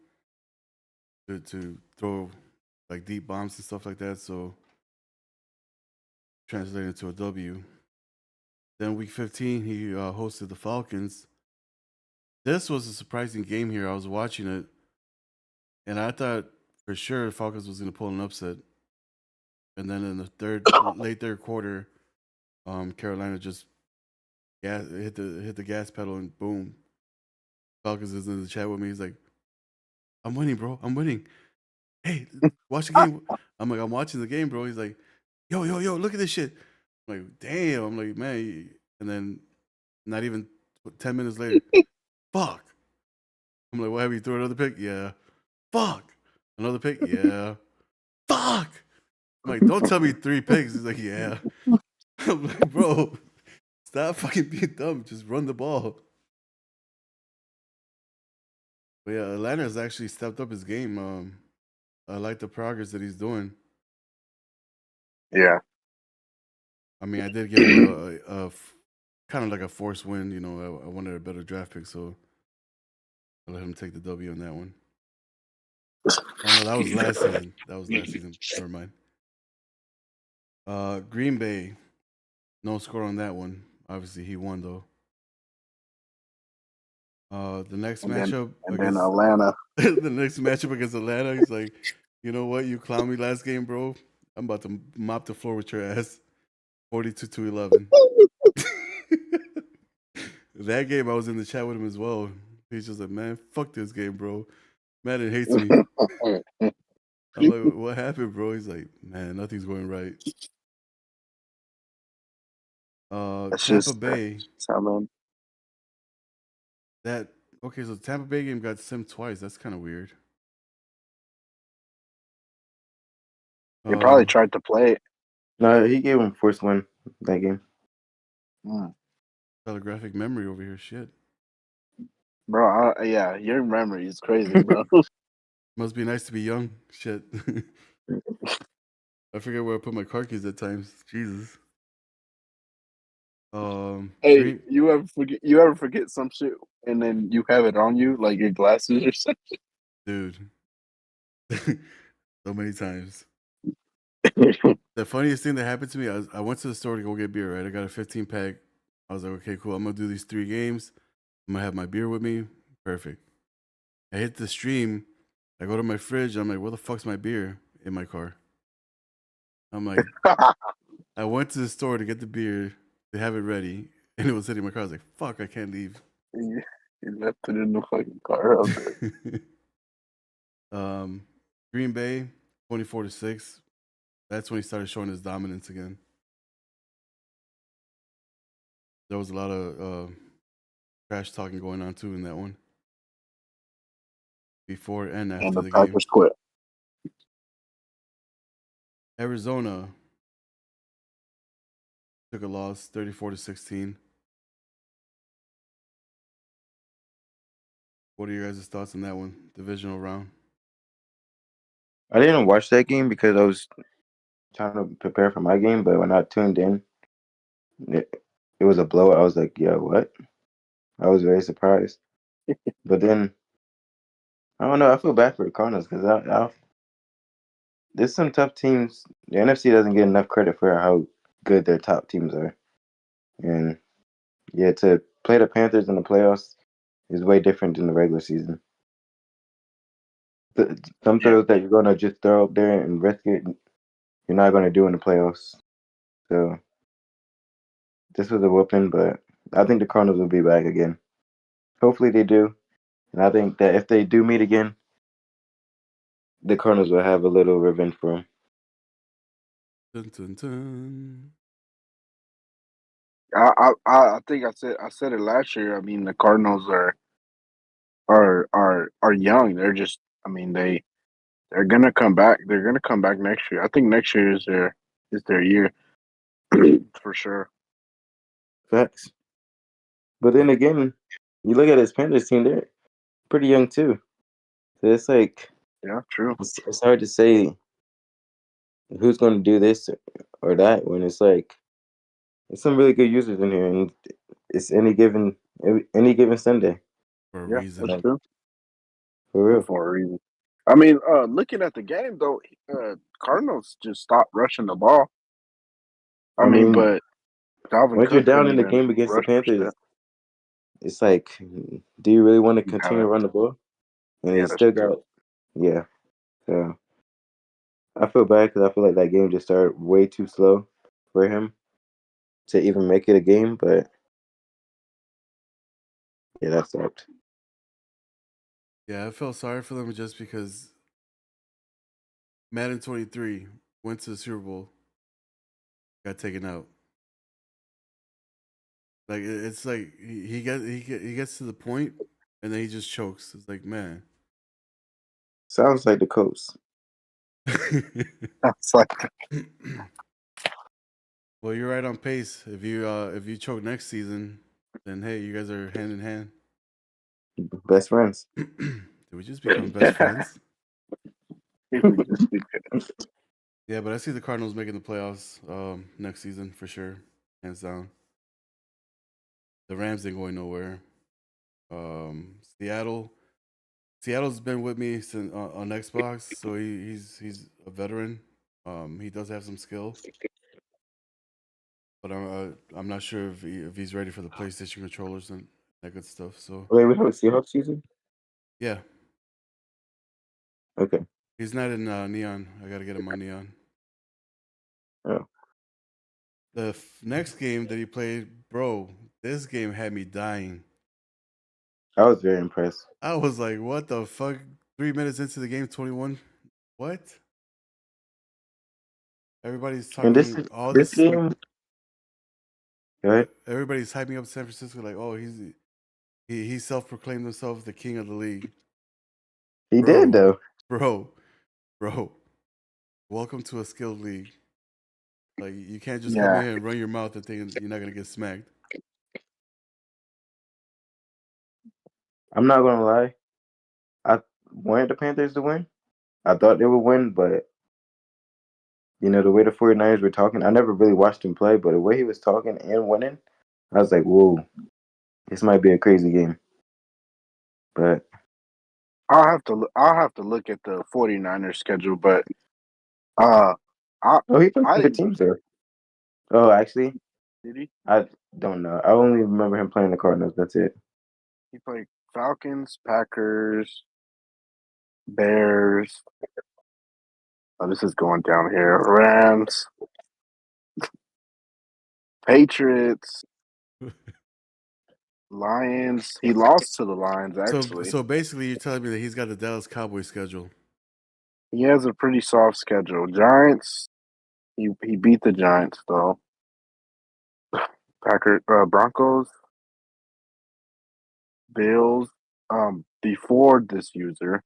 to throw like deep bombs and stuff like that. So translated to a W. Then week 15, he hosted the Falcons. This was a surprising game here. I was watching it, and I thought for sure the Falcons was going to pull an upset. And then in the late third quarter, Carolina just hit the gas pedal and boom. Falcons is in the chat with me. He's like, "I'm winning, bro. I'm winning. Hey, watch the game." I'm like, "I'm watching the game, bro." He's like, "Yo, yo, yo, look at this shit." I'm like, "Damn." I'm like, "Man," and then not even 10 minutes later, fuck. I'm like, "What, have you thrown another pick?" "Yeah." "Fuck." "Another pick?" "Yeah." "Fuck." I'm like, "Don't tell me 3 picks." He's like, "Yeah." I'm like, "Bro, stop fucking being dumb. Just run the ball." But yeah, Atlanta has actually stepped up his game. I like the progress that he's doing.
Yeah.
I mean, I did give him a kind of like a forced win. You know, I wanted a better draft pick, so I let him take the W on that one. Oh no, that was last season. That was last season. Never mind. Green Bay, no score on that one. Obviously, he won though. The next matchup
And then
against
Atlanta.
the next matchup against Atlanta, he's like, "You know what? You clowned me last game, bro. I'm about to mop the floor with your ass." 42-11. That game, I was in the chat with him as well. He's just like, "Man, fuck this game, bro. Madden hates me." I'm like, "What happened, bro?" He's like, "Man, nothing's going right."
That's
Tampa
just
Bay.
something.
That okay? So Tampa Bay game got simmed twice. That's kind of weird.
They probably
Um,
tried to play it.
No, he gave him first win that game.
Telegraphic memory over here. Shit.
Bro, yeah, your memory is crazy, bro.
Must be nice to be young. Shit. I forget where I put my car keys at times. Jesus.
Hey,
Green
you ever forget some shit and then you have it on you, like your glasses or something?
dude. So many times. The funniest thing that happened to me, I went to the store to go get beer, right? I got a 15 pack. I was like, okay, cool. I'm going to do these 3 games. I'm going to have my beer with me. Perfect. I hit the stream. I go to my fridge. I'm like, where the fuck's my beer in my car? I'm like, I went to the store to get the beer to have it ready, and it was sitting in my car. I was like, fuck, I can't leave.
You left it in the fucking car out there.
um, Green Bay, 24-6. That's when he started showing his dominance again. There was a lot of trash talking going on too in that one. before and
and
after
the
the game.
Packers quit.
Arizona took a loss, 34-16. What are your guys' thoughts on that one? Divisional round.
I didn't watch that game because I was trying to prepare for my game, but when I tuned in, it was a blowout. I was like, "Yeah, what?" I was very surprised. But then I don't know. I feel bad for the Cardinals because there's some tough teams. The NFC doesn't get enough credit for how good their top teams are, and yeah, to play the Panthers in the playoffs is way different than the regular season. Some
Yeah,
throws that you're gonna just throw up there and risk it, you're not gonna do in the playoffs. So this was a whooping, but I think the Cardinals will be back again. Hopefully they do, and I think that if they do meet again, the Cardinals will have a little revenge for them.
Dun, dun, dun.
I think I said it last year. I mean, the Cardinals are young. They're just. I mean, they're gonna come back. They're gonna come back next year. I think next year is their year for sure.
Facts. But then again, you look at this Panthers team; they're pretty young too. So it's like
Yeah, true.
it's hard to say who's going to do this or that when it's like there's some really good users in here, and it's any given Sunday.
For a
Yeah, that's
reason.
Like
true.
for real.
For a reason. I mean, looking at the game though, Cardinals just stopped rushing the ball. I
I
mean,
mean,
but Dalvin
once you're
Cook
down
couldn't
in the
even
game against the
rush for
Panthers,
shit.
it's like, do you really want to
You
continue to
gotta.
run the ball? And they
Yeah, that's
still
true.
got, yeah. So I feel bad because I feel like that game just started way too slow for him to even make it a game. But yeah, that sucked.
Yeah, I felt sorry for them just because Madden 23 went to the Super Bowl, got taken out. Like it's like he gets to the point and then he just chokes. It's like, man.
Sounds like the Colts.
That's like
Well, you're right on pace. If you choke next season, then hey, you guys are hand in hand.
Best friends.
Did we just become best friends?
if we just do it.
Yeah, but I see the Cardinals making the playoffs next season for sure, hands down. The Rams ain't going nowhere. Seattle's been with me since on Xbox, so he's a veteran. He does have some skill, but I'm not sure if he's ready for the PlayStation controllers and that good stuff. So
Wait, we have a Seahawks season?
yeah,
Okay.
he's not in Neon. I gotta get him on Neon.
Oh,
The next game that he played, bro, this game had me dying.
I was very impressed.
I was like, what the fuck? 3 minutes into the game, 21. What? Everybody's
And
talking all
this
this.
game, go ahead.
Everybody's hyping up San Francisco like, oh, he self-proclaimed himself the king of the league,
He did
bro,
though.
bro, bro. Welcome to a skilled league. Like you can't just come in
Yeah,
here and run your mouth and think you're not gonna get smacked.
I'm not gonna lie. I wanted the Panthers to win. I thought they would win, but the way the 49ers were talking, I never really watched him play, but the way he was talking and winning, I was like, whoa, this might be a crazy game. But
I'll have to look at the 49ers schedule, but uh, I
oh, he played some
I
good teams there. Oh, actually,
did he?
I don't know. I only remember him playing the Cardinals. That's it.
He played Falcons, Packers, Bears. Oh, this is going down here. Rams, Patriots, Lions. He lost to the Lions actually.
So basically, you're telling me that he's got the Dallas Cowboys schedule.
He has a pretty soft schedule. Giants. He beat the Giants though. Broncos, Bills. Before this user.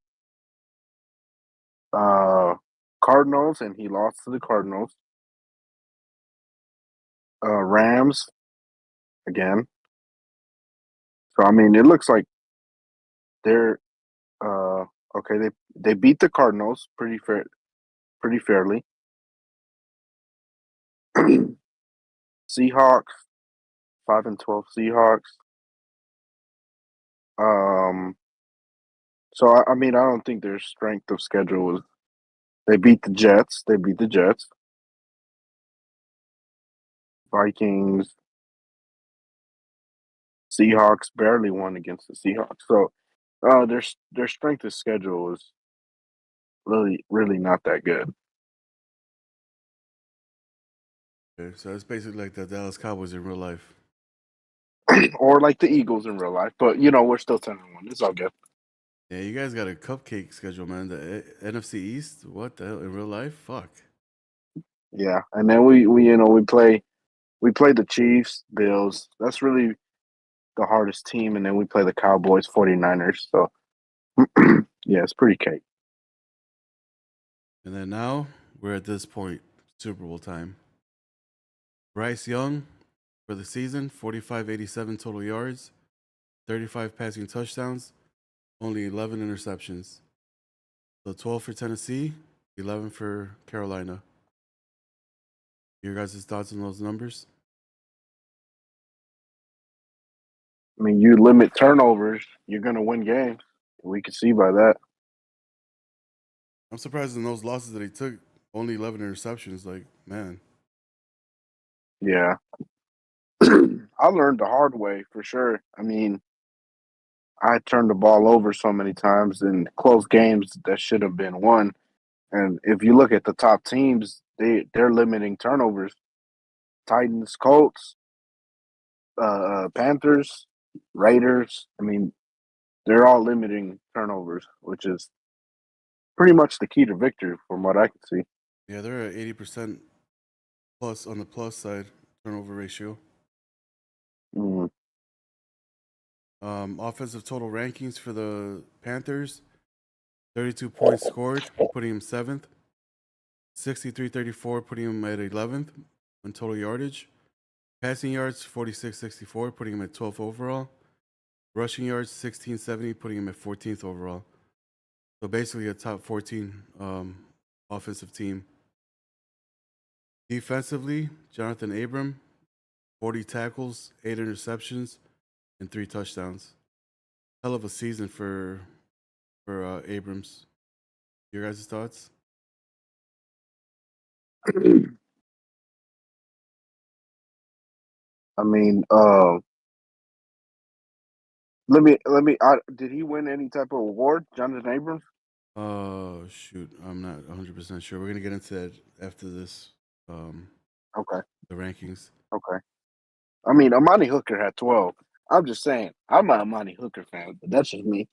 Cardinals, and he lost to the Cardinals. Rams again. So I mean, it looks like they're uh okay. They beat the Cardinals pretty fairly. Seahawks 5-12 Seahawks. Um, so I mean, I don't think their strength of schedule was. They beat the Jets. They beat the Jets. Vikings. Seahawks barely won against the Seahawks. So their strength of schedule is really not that good.
Okay, so it's basically like the Dallas Cowboys in real life.
Or like the Eagles in real life, but we're still 10-1. It's all good.
Yeah, you guys got a cupcake schedule, man. The NFC East. What the hell in real life? Fuck.
Yeah, and then we play the Chiefs, Bills. That's really the hardest team, and then we play the Cowboys, 49ers. So yeah, it's pretty cake.
And then now we're at this point, Super Bowl time. Bryce Young for the season, 45-87 total yards, 35 passing touchdowns, only 11 interceptions. So 12 for Tennessee, 11 for Carolina. Your guys' thoughts on those numbers?
I mean, you limit turnovers, you're gonna win games. We can see by that.
I'm surprised in those losses that he took, only 11 interceptions. Like, man.
Yeah, I learned the hard way for sure. I mean, I turned the ball over so many times in close games that should have been won. And if you look at the top teams, they're limiting turnovers. Titans, Colts, Panthers, Raiders. I mean, they're all limiting turnovers, which is pretty much the key to victory from what I can see.
Yeah, they're at 80% plus on the plus side turnover ratio.
Mm.
Offensive total rankings for the Panthers 32 points scored, putting him seventh. 63-34, putting him at 11th on total yardage. Passing yards 46-64, putting him at 12th overall. Rushing yards 1670, putting him at 14th overall. So basically a top 14 offensive team. Defensively, Jonathan Abram, 40 tackles, 8 interceptions, and 3 touchdowns. Hell of a season for Abrams. Your guys' thoughts?
I mean, did he win any type of award, Jonathan Abrams?
Oh shoot, I'm not 100% sure. We're gonna get into that after this.
Okay,
The rankings.
okay. I mean, Amani Hooker had 12. I'm just saying, I'm an Amani Hooker fan, but that's just me.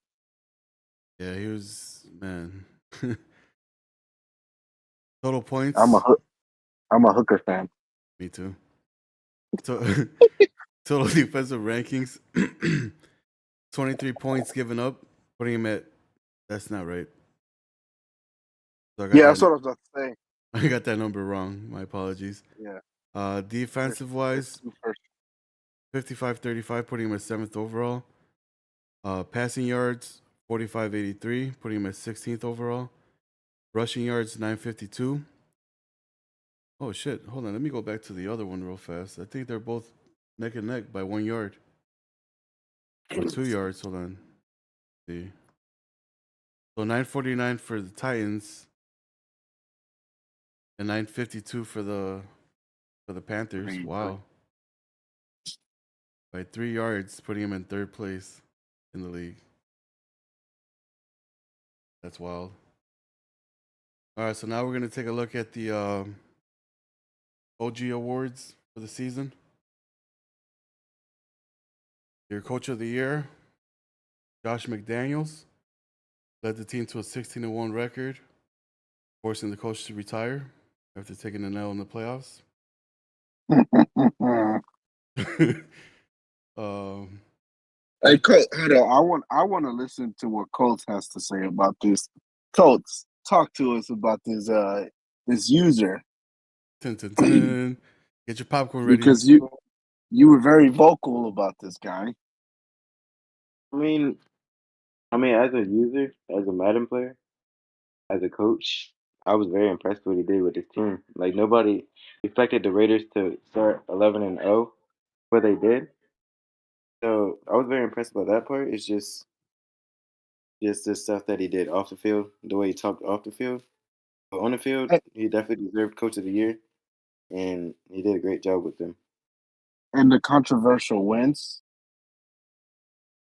Yeah, he was man. Total
I'm a
points.
Hook- I'm a Hooker fan.
Me too. To- Total defensive rankings. 23 points given up, putting him at. That's not right. So I got
Yeah, that's
that.
what I was about to say.
I got that number wrong. My apologies.
Yeah,
Defensive
there's
wise,
two first.
55-35, putting him at 7th overall. Passing yards, 45-83, putting him at 16th overall. Rushing yards, 952. Oh shit! Hold on, let me go back to the other one real fast. I think they're both neck and neck by 1 yard or 2 yards. Hold on. See, so 949 for the Titans and 952 for the Panthers. Wow, by 3 yards, putting him in 3rd place in the league. That's wild. All right, so now we're gonna take a look at the OG awards for the season. Your coach of the year, Josh McDaniels, led the team to a 16-1 record, forcing the coach to retire after taking an L in the playoffs. um,
Hey, Colt, hold on. I want to listen to what Colts has to say about this. Colts, talk to us about this user
Dun, dun, dun. Get your popcorn ready.
because you were very vocal about this guy.
I mean, as a user, as a Madden player, as a coach, I was very impressed with what he did with his team. Like nobody expected the Raiders to start 11-0, but they did. So I was very impressed by that part. It's just the stuff that he did off the field, the way he talked off the field. But on the field,
A-
he definitely deserved Coach of the Year, and he did a great job with them.
And the controversial wins.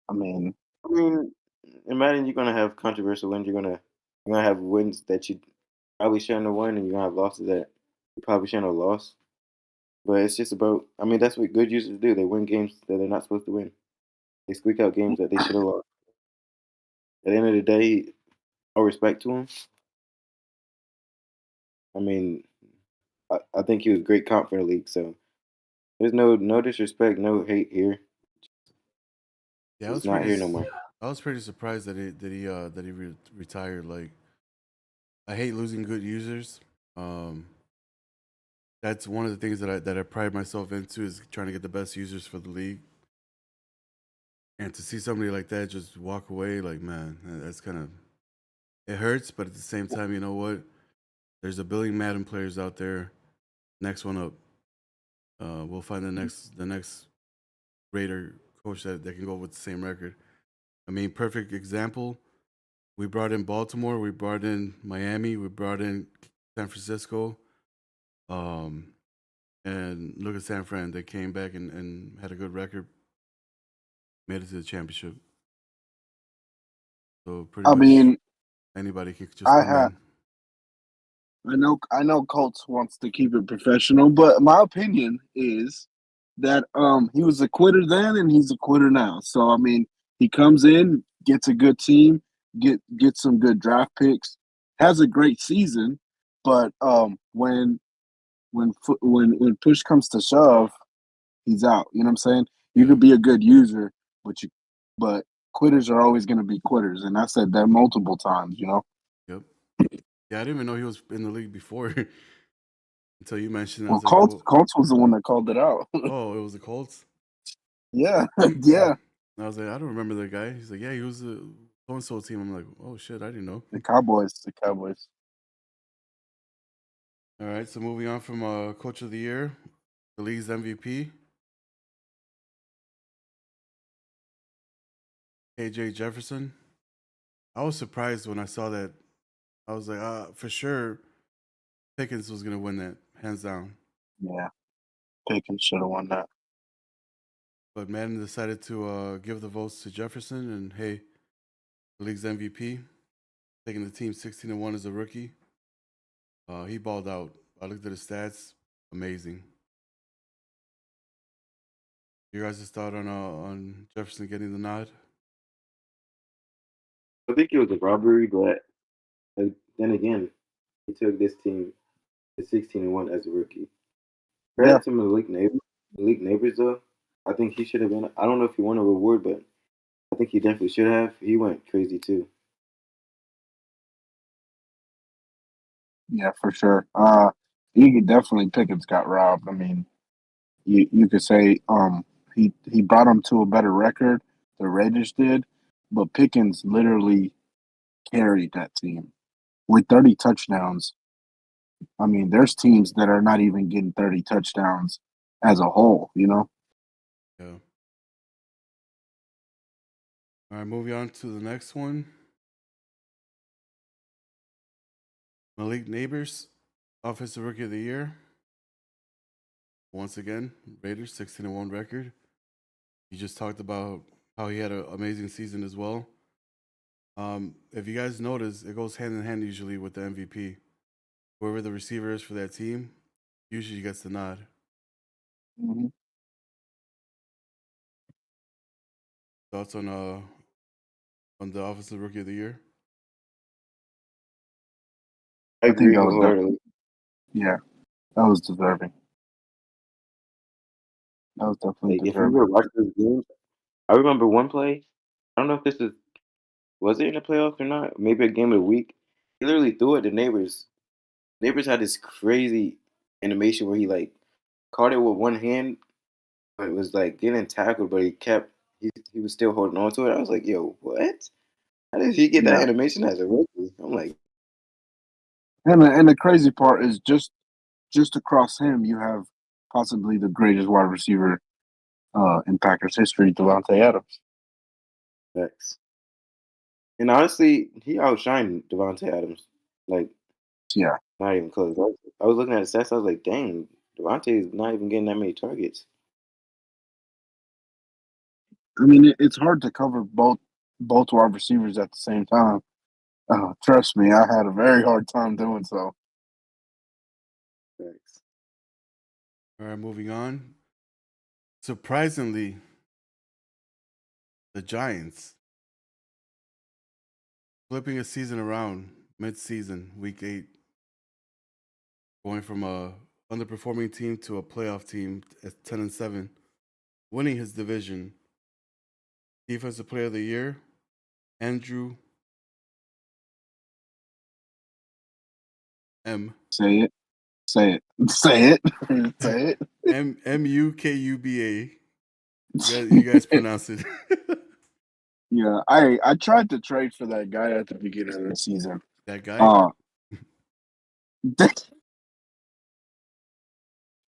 I mean,
I mean, in Madden, you're gonna have controversial wins. You're gonna have wins that you probably shouldn't have won, and you're gonna have losses that you probably shouldn't have lost. But it's just about. I mean, that's what good users do. They win games that they're not supposed to win. They squeak out games that they should have lost. At the end of the day, all respect to him. I mean, I think he was a great comp for the league. So there's no disrespect, no hate here.
Yeah,
It's not here no more.
I was pretty surprised that he retired. Like, I hate losing good users. Um, that's one of the things that I pride myself into is trying to get the best users for the league. And to see somebody like that just walk away, like, man, that's kind of, it hurts. But at the same time, you know what? There's a billion Madden players out there. Next one up, we'll find the next Raider coach that can go with the same record. I mean, perfect example. We brought in Baltimore, we brought in Miami, we brought in San Francisco, um, and look at San Fran. They came back and had a good record, made it to the championship. So pretty
I
much
mean,
anybody can just
I
come
have.
in.
I know Colts wants to keep it professional, but my opinion is that he was a quitter then and he's a quitter now. So I mean, he comes in, gets a good team, gets some good draft picks, has a great season, but when push comes to shove, he's out. You know what I'm saying? You
Yeah,
could be a good user, but quitters are always going to be quitters, and I said that multiple times. You know,
yep. Yeah, I didn't even know he was in the league before until you mentioned it. I
well,
was like,
Colts
well,
Colts was the one that called it out.
oh, it was the Colts.
Yeah, yeah.
I was like, I don't remember the guy. He's like, yeah, he was the so and so team. I'm like, oh shit, I didn't know.
The Cowboys.
All right, so moving on from Coach of the Year, the league's MVP, KJ Jefferson. I was surprised when I saw that. I was like, for sure, Pickens was gonna win that, hands down.
Yeah, Pickens should have won that.
But Madden decided to give the votes to Jefferson, and hey, the league's MVP, taking the team 16-1 as a rookie. He balled out. I looked at his stats, amazing. You guys' thought on Jefferson getting the nod?
I think it was a robbery, but then again, he took this team to 16-1 as a rookie.
Yeah,
Credit to Malik Neighbors though. I think he should have been. I don't know if he won a reward, but I think he definitely should have. He went crazy too.
yeah, for sure. You could definitely Pickens got robbed. I mean, you could say he brought him to a better record. The Raiders did, but Pickens literally carried that team with 30 touchdowns. I mean, there's teams that are not even getting 30 touchdowns as a whole, you know?
Yeah. All right, moving on to the next one. Malik Neighbors, Offensive Rookie of the Year. Once again, Raiders 16-1 record. You just talked about how he had an amazing season as well. If you guys notice, it goes hand in hand usually with the MVP. Whoever the receiver is for that team usually gets the nod.
Hmm.
Thoughts on the Offensive Rookie of the Year?
I
I think
agree
that was
wholeheartedly.
yeah, that was deserving. That was definitely
Like if you
deserving.
were watching this game, I remember one play. I don't know if this was it in the playoffs or not. Maybe a game of the week. He literally threw it to neighbors. Neighbors had this crazy animation where he like caught it with one hand, but it was like getting tackled, but he was still holding on to it. I was like, yo, what? How did he get that
Yeah,
animation as a rookie? I'm like,
and the crazy part is just across him, you have possibly the greatest wide receiver in Packers history, Devontae Adams.
facts. And honestly, he outshined Devontae Adams. Like,
Yeah,
not even close. I was looking at the stats. I was like, dang, Devontae is not even getting that many targets.
I mean it's hard to cover both wide receivers at the same time. Trust me, I had a very hard time doing so.
Facts.
All right, moving on. Surprisingly, the Giants flipping a season around mid-season, week 8, going from a underperforming team to a playoff team at 10-7, winning his division. Defensive Player of the Year, Andrew M.
Say it, say it, say it, say
Mukuba. You guys pronounce it.
Yeah, I tried to trade for that guy at the beginning of the season.
That guy.
Uh,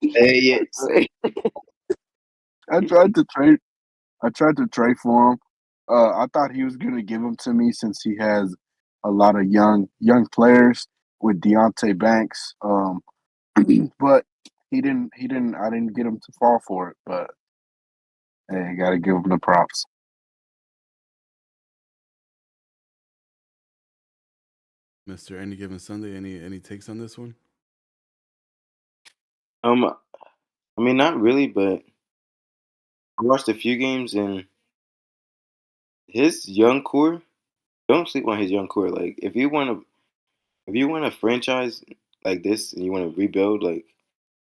Hey, yes.
I tried to trade. I tried to trade for him. I thought he was gonna give him to me since he has a lot of young players with Deontay Banks. But he didn't. He didn't. I didn't get him to fall for it. But hey, got to give him the props.
Mr. Any Given Sunday. Any takes on this one?
I mean, not really, but I watched a few games and his young core. Don't sleep on his young core. Like, if you want a franchise like this and you want to rebuild, like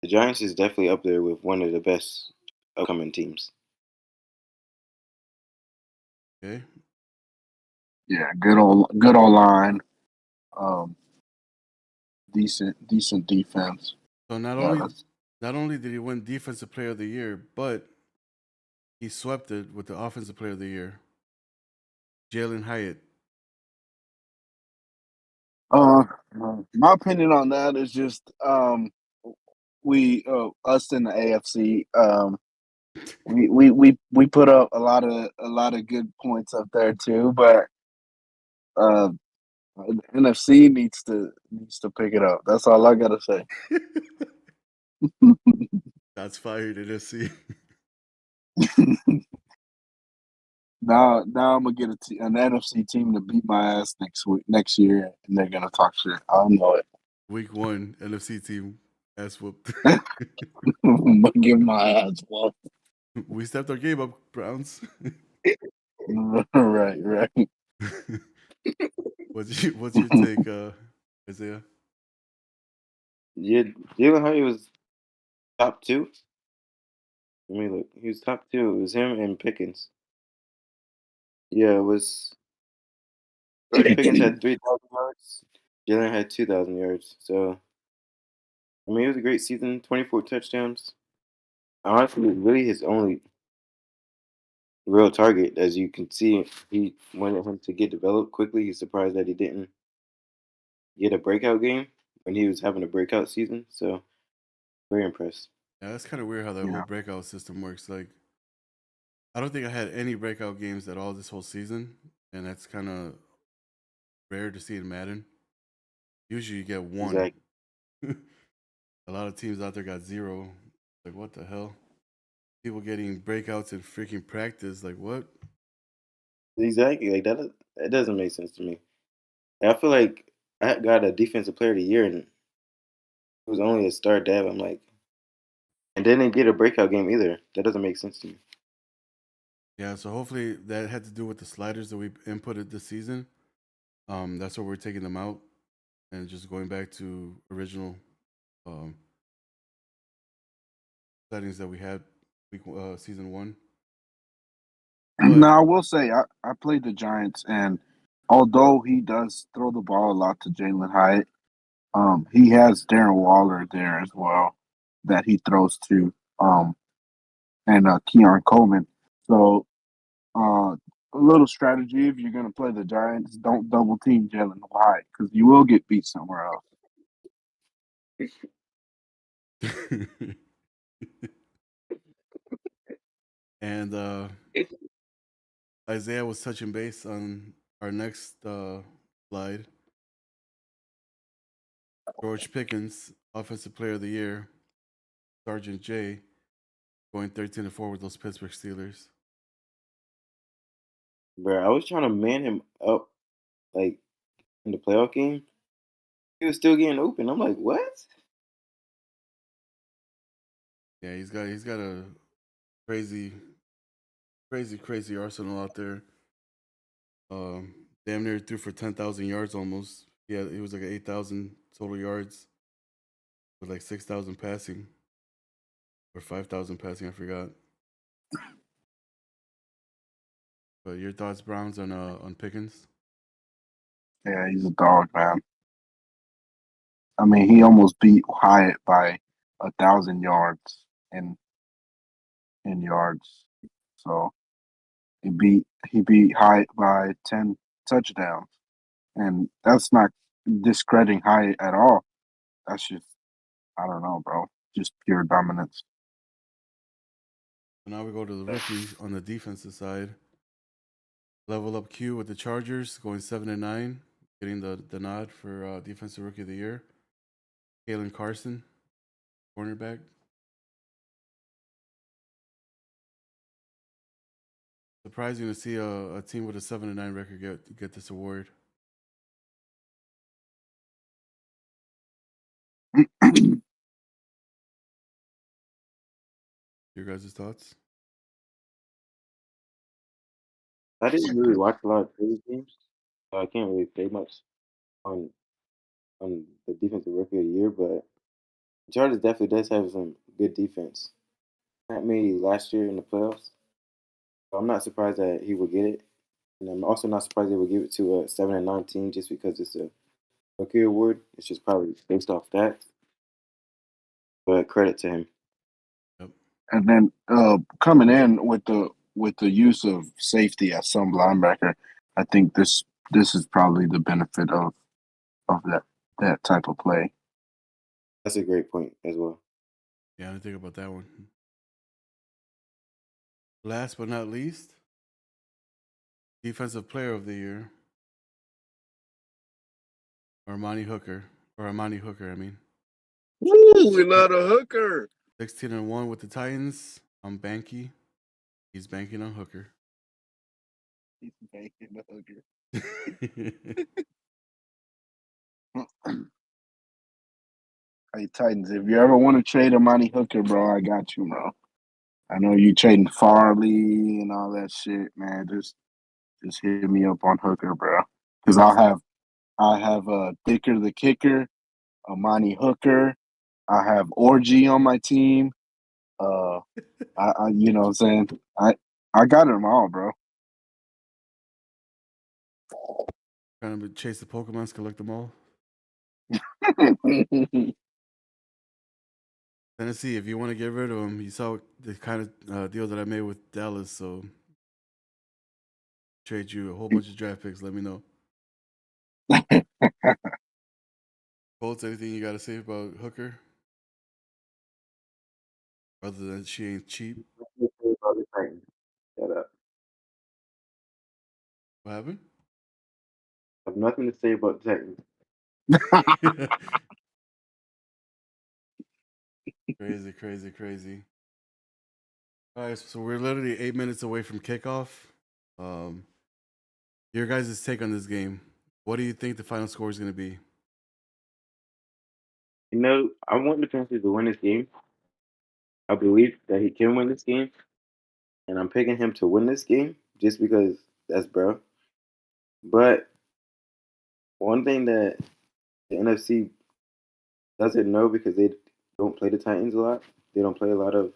the Giants is definitely up there with one of the best upcoming teams.
Okay.
Yeah, good old line. Um, decent defense.
So not
Yeah,
only
that's
not only did he win Defensive Player of the Year, but he swept it with the Offensive Player of the Year, Jalen Hyatt.
uh, my opinion on that is just we us in the AFC we put up a lot of good points up there too, but uh NFC needs to pick it up. That's all I gotta say.
That's fired, NFC.
Now I'm gonna get an NFC team to beat my ass next year, and they're gonna talk shit. I know it.
Week 1, NFC team ass whooped.
I'm gonna give my ass whooped.
We stepped our game up, Browns.
Right.
What's your take, Isaiah?
Yeah, Jalen Hurts was top two. Let me look. He was top two. It was him and Pickens. Yeah, it was. George Pickens had 3,000 yards. Jalen had 2,000 yards. So I mean, it was a great season. 24 touchdowns. Honestly, really his only real target, as you can see. He wanted him to get developed quickly. He's surprised that he didn't get a breakout game when he was having a breakout season. So very impressed.
Yeah, that's kind of weird how that whole
Yeah.
breakout system works. Like, I don't think I had any breakout games at all this whole season, and that's kind of rare to see in Madden. Usually, you get one.
Exactly.
A lot of teams out there got 0. Like, what the hell? People getting breakouts in freaking practice. Like, what?
Exactly. Like that doesn't make sense to me. And I feel like I got a defensive player of the year and it was only a star dab. I'm like, and didn't get a breakout game either. That doesn't make sense to me.
Yeah, so hopefully that had to do with the sliders that we inputted this season. That's why we're taking them out and just going back to original um, settings that we had season 1. But
Now I will say I played the Giants, and although he does throw the ball a lot to Jalen Hyatt, he has Darren Waller there as well that he throws to, and Keon Coleman. So a little strategy if you're going to play the Giants, don't double team Jalen Hyatt because you will get beat somewhere else.
And Isaiah was touching base on our next slide. George Pickens, Offensive Player of the Year, Sergeant J, going 13-4 with those Pittsburgh Steelers.
Bro, I was trying to man him up like in the playoff game. He was still getting open. I'm like, what?
Yeah, he's got a crazy, crazy arsenal out there. Damn near threw for 10,000 yards almost. Yeah, it was like 8,000 total yards with like 6,000 passing or 5,000 passing. I forgot. But your thoughts, Browns, on Pickens?
Yeah, he's a dog, man. I mean, he almost beat Hyatt by 1,000 yards in yards. So he beat Hyatt by 10 touchdowns, and that's not discrediting Hyatt at all. That's just I don't know, bro. Just pure dominance.
So now we go to the rookie on the defensive side. Level up Q with the Chargers, going 7-9, getting the nod for defensive rookie of the year. Kalen Carson, cornerback. Surprising to see a team with a 7-9 record get this award. Your guys' thoughts?
I didn't really watch a lot of Phillies games, so I can't really say much on on the defensive rookie of the year. But the Chargers definitely does have some good defense. Not me last year in the playoffs, so I'm not surprised that he will get it. And I'm also not surprised they would give it to a 7-9 team just because it's a rookie award. It's just probably based off that. But credit to him.
Yep.
And then coming in with the use of safety as some linebacker, I think this is probably the benefit of that type of play.
That's a great point as well.
Yeah, I didn't think about that one. Last but not least, defensive player of the year, Armani Hooker, I mean.
Ooh, we love a hooker.
16-1 with the Titans. I'm Banky. He's banking on Hooker.
He's making the hooker. Hey Titans, if you ever want to trade Amani Hooker, bro, I got you, bro. I know you trading Farley and all that shit, man. Just hit me up on Hooker, bro. Because I have Dicker the kicker, Amani Hooker. I have Orgy on my team. Uh, I you know what I'm saying? I got them all, bro.
Trying to chase the Pokemons, collect them all. Tennessee, if you want to get rid of him, you saw the kind of deal that I made with Dallas, so trade you a whole bunch of draft picks. Let me know. Colts, anything you got to say about Hooker? Other than she ain't cheap.
Shut up.
What happened?
I have nothing to say about the Titans.
Crazy. All right, so we're literally 8 minutes away from kickoff. Um, your guys' take on this game. What do you think the final score is going to be?
You know, I want the Panthers to win this game. I believe that he can win this game, and I'm picking him to win this game just because that's bro. But one thing that the NFC doesn't know because they don't play the Titans a lot. They don't play a lot of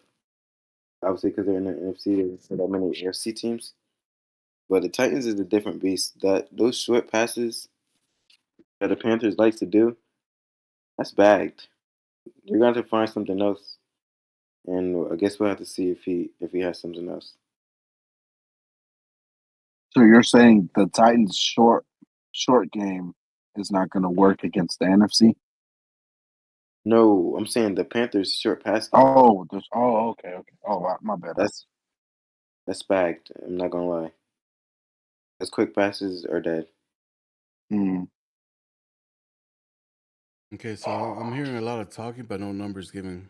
obviously because they're in the NFC. There's not that many AFC teams. But the Titans is a different beast. Those short passes that the Panthers likes to do, that's bagged. You're going to find something else, and I guess we'll have to see if he has something else.
So you're saying the Titans' short game is not going to work against the NFC?
No, I'm saying the Panthers' short pass game.
Okay. Oh, wow, my bad.
That's bagged. I'm not gonna lie. Those quick passes are dead.
Okay, so I'm hearing a lot of talking, but no numbers given.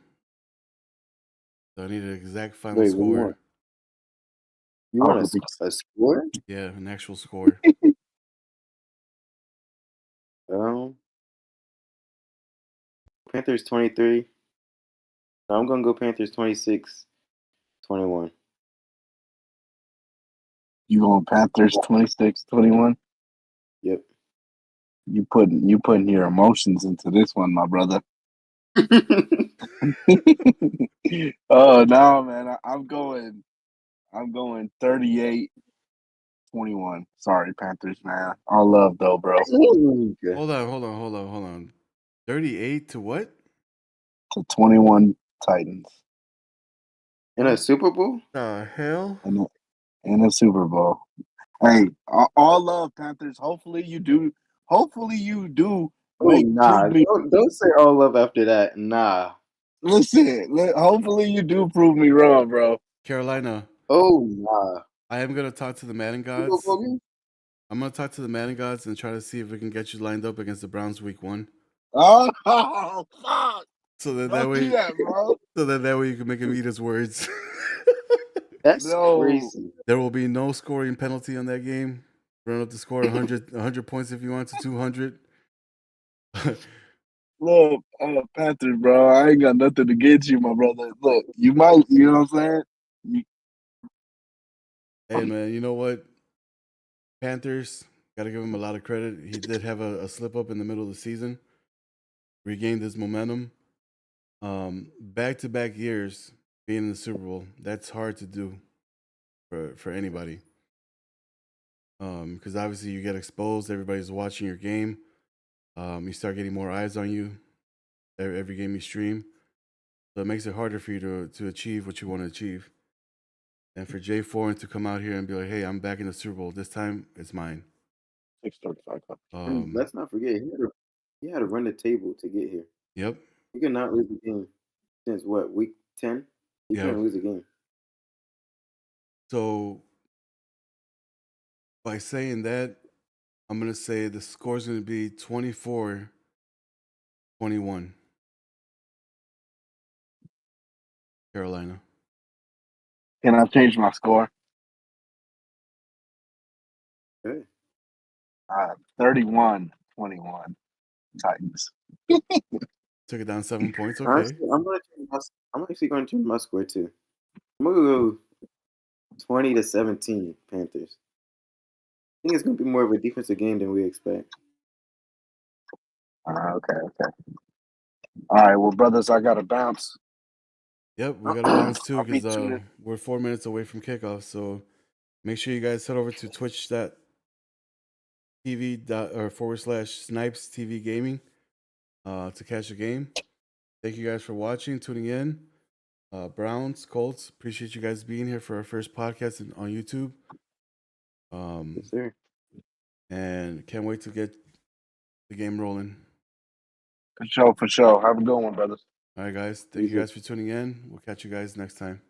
So I need an exact final
Wait, what do you
score.
want? You want a score?
Yeah, an actual score.
Panthers 23. No, I'm gonna go Panthers 26-21.
You going Panthers 26-21?
Yep.
You putting your emotions into this one, my brother. Oh no, man! I'm going 38-21. Sorry, Panthers, man. All love though, bro.
Hold on. 38 to what?
To 21 Titans.
In a Super Bowl?
The hell?
In a Super Bowl. Hey, all love, Panthers. Hopefully you do.
Oh nah!
Prove me.
Don't say all love after that. Nah.
Listen, hopefully you do prove me wrong, bro.
Carolina.
Oh nah.
I am gonna talk to the Madden gods. I'm gonna talk to the Madden gods and try to see if we can get you lined up against the Browns week 1.
Oh fuck!
So that
Don't
way,
do that, bro.
So that way you can make him eat his words.
That's crazy.
There will be no scoring penalty on that game. Run up the score 100 points if you want to 200.
Look, Panthers, bro. I ain't got nothing against you, my brother. Look, you know what I'm saying?
Hey, man, you know what? Panthers, got to give him a lot of credit. He did have a slip up in the middle of the season, regained his momentum. Back-to-back years being in the Super Bowl, that's hard to do for anybody. Because obviously you get exposed, everybody's watching your game. You start getting more eyes on you every game you stream. So it makes it harder for you to achieve what you want to achieve. And for Jay Foreign to come out here and be like, hey, I'm back in the Super Bowl. This time it's mine.
635.
Let's not forget, he had to run the table to get here.
Yep.
He could not lose the game since what, week 10? He couldn't lose the game.
So by saying that, I'm going to say the score is going to be 24-21. Carolina.
Can I change my score?
Okay.
31-21 Titans.
Took it down 7 points. Okay.
Honestly, I'm actually going to change my score too. I'm going to go 20-17 Panthers. I think it's going to be more of a defensive game than we expect.
Okay. All right, well, brothers, I got to bounce.
Yep, we got to bounce too because we're 4 minutes away from kickoff. So make sure you guys head over to twitch.tv /Snipes TV Gaming to catch a game. Thank you guys for watching, tuning in. Browns, Colts, appreciate you guys being here for our first podcast on YouTube.
Yes, sir.
And can't wait to get the game rolling.
For sure. Have a good one, brothers.
All right, guys. Thank you guys for tuning in. We'll catch you guys next time.